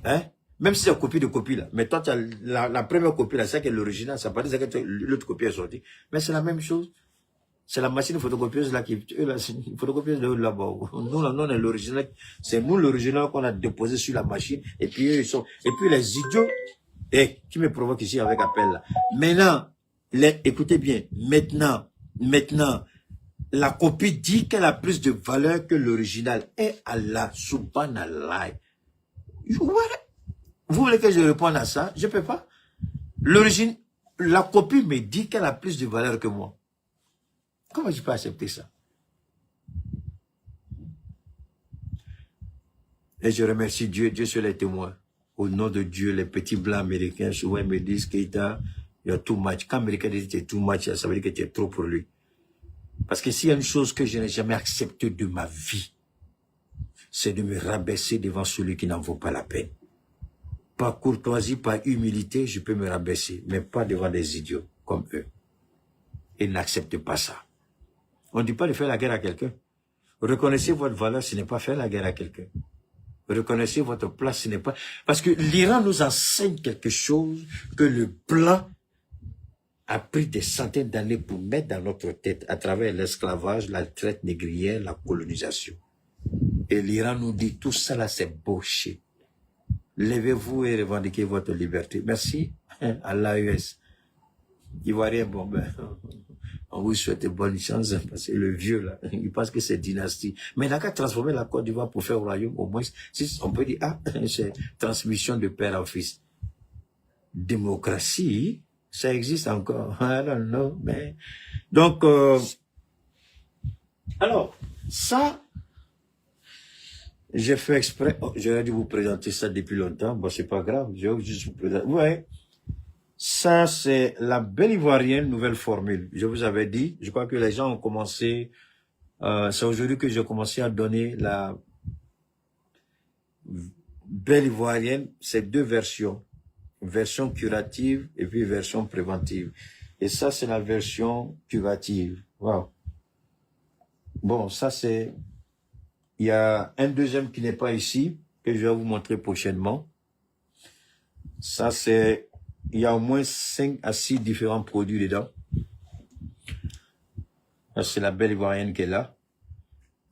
Hein? Même si c'est copie de copie là. Mais toi, tu as la première copie là, c'est que l'original, ça paraît que l'autre copie est sortie. Mais c'est la même chose. C'est la machine photocopieuse là qui... C'est une photocopieuse de là-bas. Nous, on est l'original. C'est nous l'original qu'on a déposé sur la machine. Et puis eux, ils sont... Et puis les idiots... qui me provoque ici avec appel là. Maintenant, écoutez bien, maintenant, la copie dit qu'elle a plus de valeur que l'original. Et Allah, subhanallah. Vous voulez que je réponde à ça? Je ne peux pas. L'origine, la copie me dit qu'elle a plus de valeur que moi. Comment je peux accepter ça? Et je remercie Dieu, Dieu seul est témoin. Au nom de Dieu, les petits blancs américains, souvent me disent Keita, il y a too much. Quand l'Américain dit que tu es too much, ça veut dire que tu es trop pour lui. Parce que s'il y a une chose que je n'ai jamais acceptée de ma vie, c'est de me rabaisser devant celui qui n'en vaut pas la peine. Par courtoisie, par humilité, je peux me rabaisser, mais pas devant des idiots comme eux. Ils n'acceptent pas ça. On ne dit pas de faire la guerre à quelqu'un. Reconnaissez votre valeur, ce n'est pas faire la guerre à quelqu'un. Reconnaissez votre place, ce n'est pas... Parce que l'Iran nous enseigne quelque chose que le blanc a pris des centaines d'années pour mettre dans notre tête à travers l'esclavage, la traite négrière, la colonisation. Et l'Iran nous dit, tout ça là, c'est bullshit. Levez-vous et revendiquez votre liberté. Merci à l'AES. Ivoirien, bon ben, on vous souhaite bonne chance, parce que le vieux là, il pense que c'est dynastie. Mais il n'a qu'à transformer la Côte d'Ivoire pour faire royaume, au moins, si on peut dire, ah, c'est transmission de père en fils. Démocratie, ça existe encore. I don't know, mais... Donc, alors, ça, j'ai fait exprès, j'aurais dû vous présenter ça depuis longtemps, bon, c'est pas grave, je vais juste vous présenter. Ouais. Ça, c'est la belle ivoirienne nouvelle formule. Je vous avais dit, je crois que les gens ont commencé, c'est aujourd'hui que j'ai commencé à donner la belle ivoirienne, c'est deux versions. Version curative et puis version préventive. Et ça, c'est la version curative. Wow. Bon, ça c'est... Il y a un deuxième qui n'est pas ici, que je vais vous montrer prochainement. Ça c'est... Il y a au moins 5 à 6 différents produits dedans. C'est la belle ivoirienne qui est là,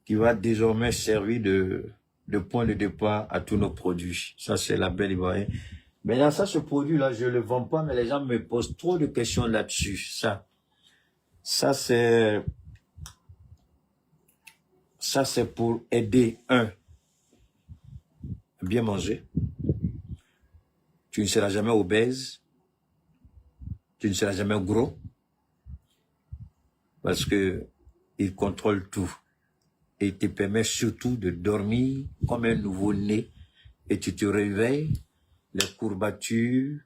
qui va désormais servir de point de départ à tous nos produits. Ça, c'est la belle ivoirienne. Maintenant, ça, ce produit-là, je ne le vends pas, mais les gens me posent trop de questions là-dessus. Ça c'est pour aider, à bien manger. Tu ne seras jamais obèse. Tu ne seras jamais gros. Parce que il contrôle tout. Et il te permet surtout de dormir comme un nouveau-né. Et tu te réveilles, les courbatures,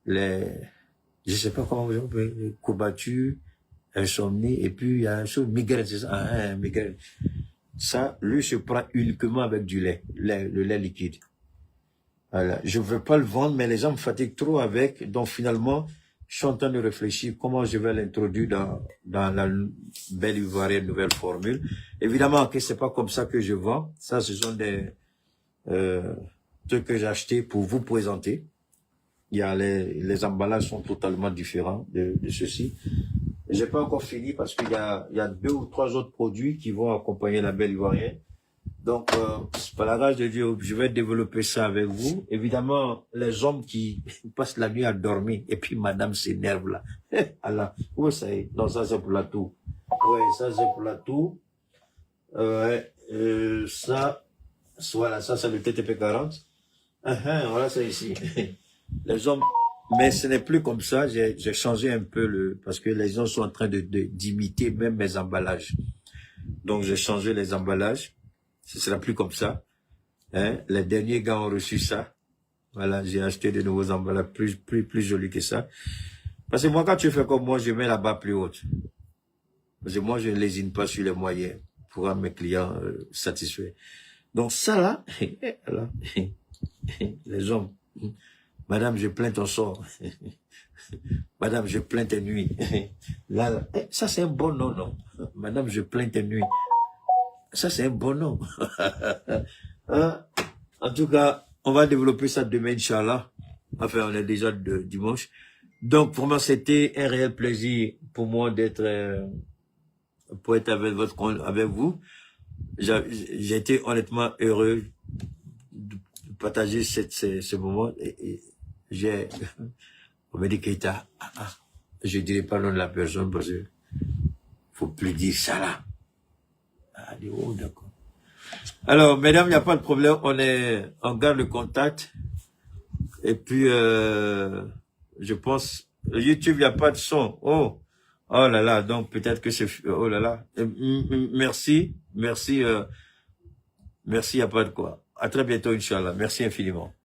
je sais pas comment vous appelez, les courbatures, insomnie, et puis il y a une chose, migraine, c'est ça, migraine. Ça, lui se prend uniquement avec du lait, le lait liquide. Voilà. Je ne veux pas le vendre, mais les gens me fatiguent trop avec. Donc finalement, je suis en train de réfléchir comment je vais l'introduire dans la belle ivoirienne nouvelle formule. Évidemment que c'est pas comme ça que je vends. Ça, ce sont des trucs que j'ai achetés pour vous présenter. Il y a les emballages sont totalement différents de ceci. J'ai pas encore fini parce qu'il y a 2 ou 3 autres produits qui vont accompagner la belle ivoirienne. Donc, par la grâce de Dieu, je vais développer ça avec vous. Évidemment, les hommes qui passent la nuit à dormir, et puis madame s'énerve là. Alors, où ça est? Non, ça c'est pour la toux. Ouais, ça c'est pour la toux. Ça, voilà, ça c'est le TTP 40. Voilà, c'est ici. Les hommes, mais ce n'est plus comme ça. J'ai changé un peu parce que les gens sont en train d'imiter même mes emballages. Donc, j'ai changé les emballages. Ce sera plus comme ça. Les derniers gars ont reçu ça. Voilà, j'ai acheté de nouveaux emballages plus jolis que ça. Parce que moi, quand tu fais comme moi, je mets la barre plus haute. Parce que moi, je ne lésine pas sur les moyens pour rendre mes clients satisfaits. Donc ça là, là les hommes, madame, je plains ton sort. Madame, je plains tes nuits. Là, ça c'est un bon nom, non? Madame, je plains tes nuits. Ça, c'est un bon nom. En tout cas, on va développer ça demain, Inch'Allah. Enfin, on est déjà dimanche. Donc, pour moi, c'était un réel plaisir pour moi pour être avec vous. J'ai été honnêtement heureux de partager ce moment. On m'a dit, Keita, je dirais pas le nom de la personne parce que faut plus dire ça là. Ah, oh, d'accord. Alors, mesdames, il n'y a pas de problème. On garde le contact. Et puis, je pense, YouTube, il n'y a pas de son. Oh là là. Donc, peut-être que c'est, oh là là. Merci, il n'y a pas de quoi. À très bientôt, Inch'Allah. Merci infiniment.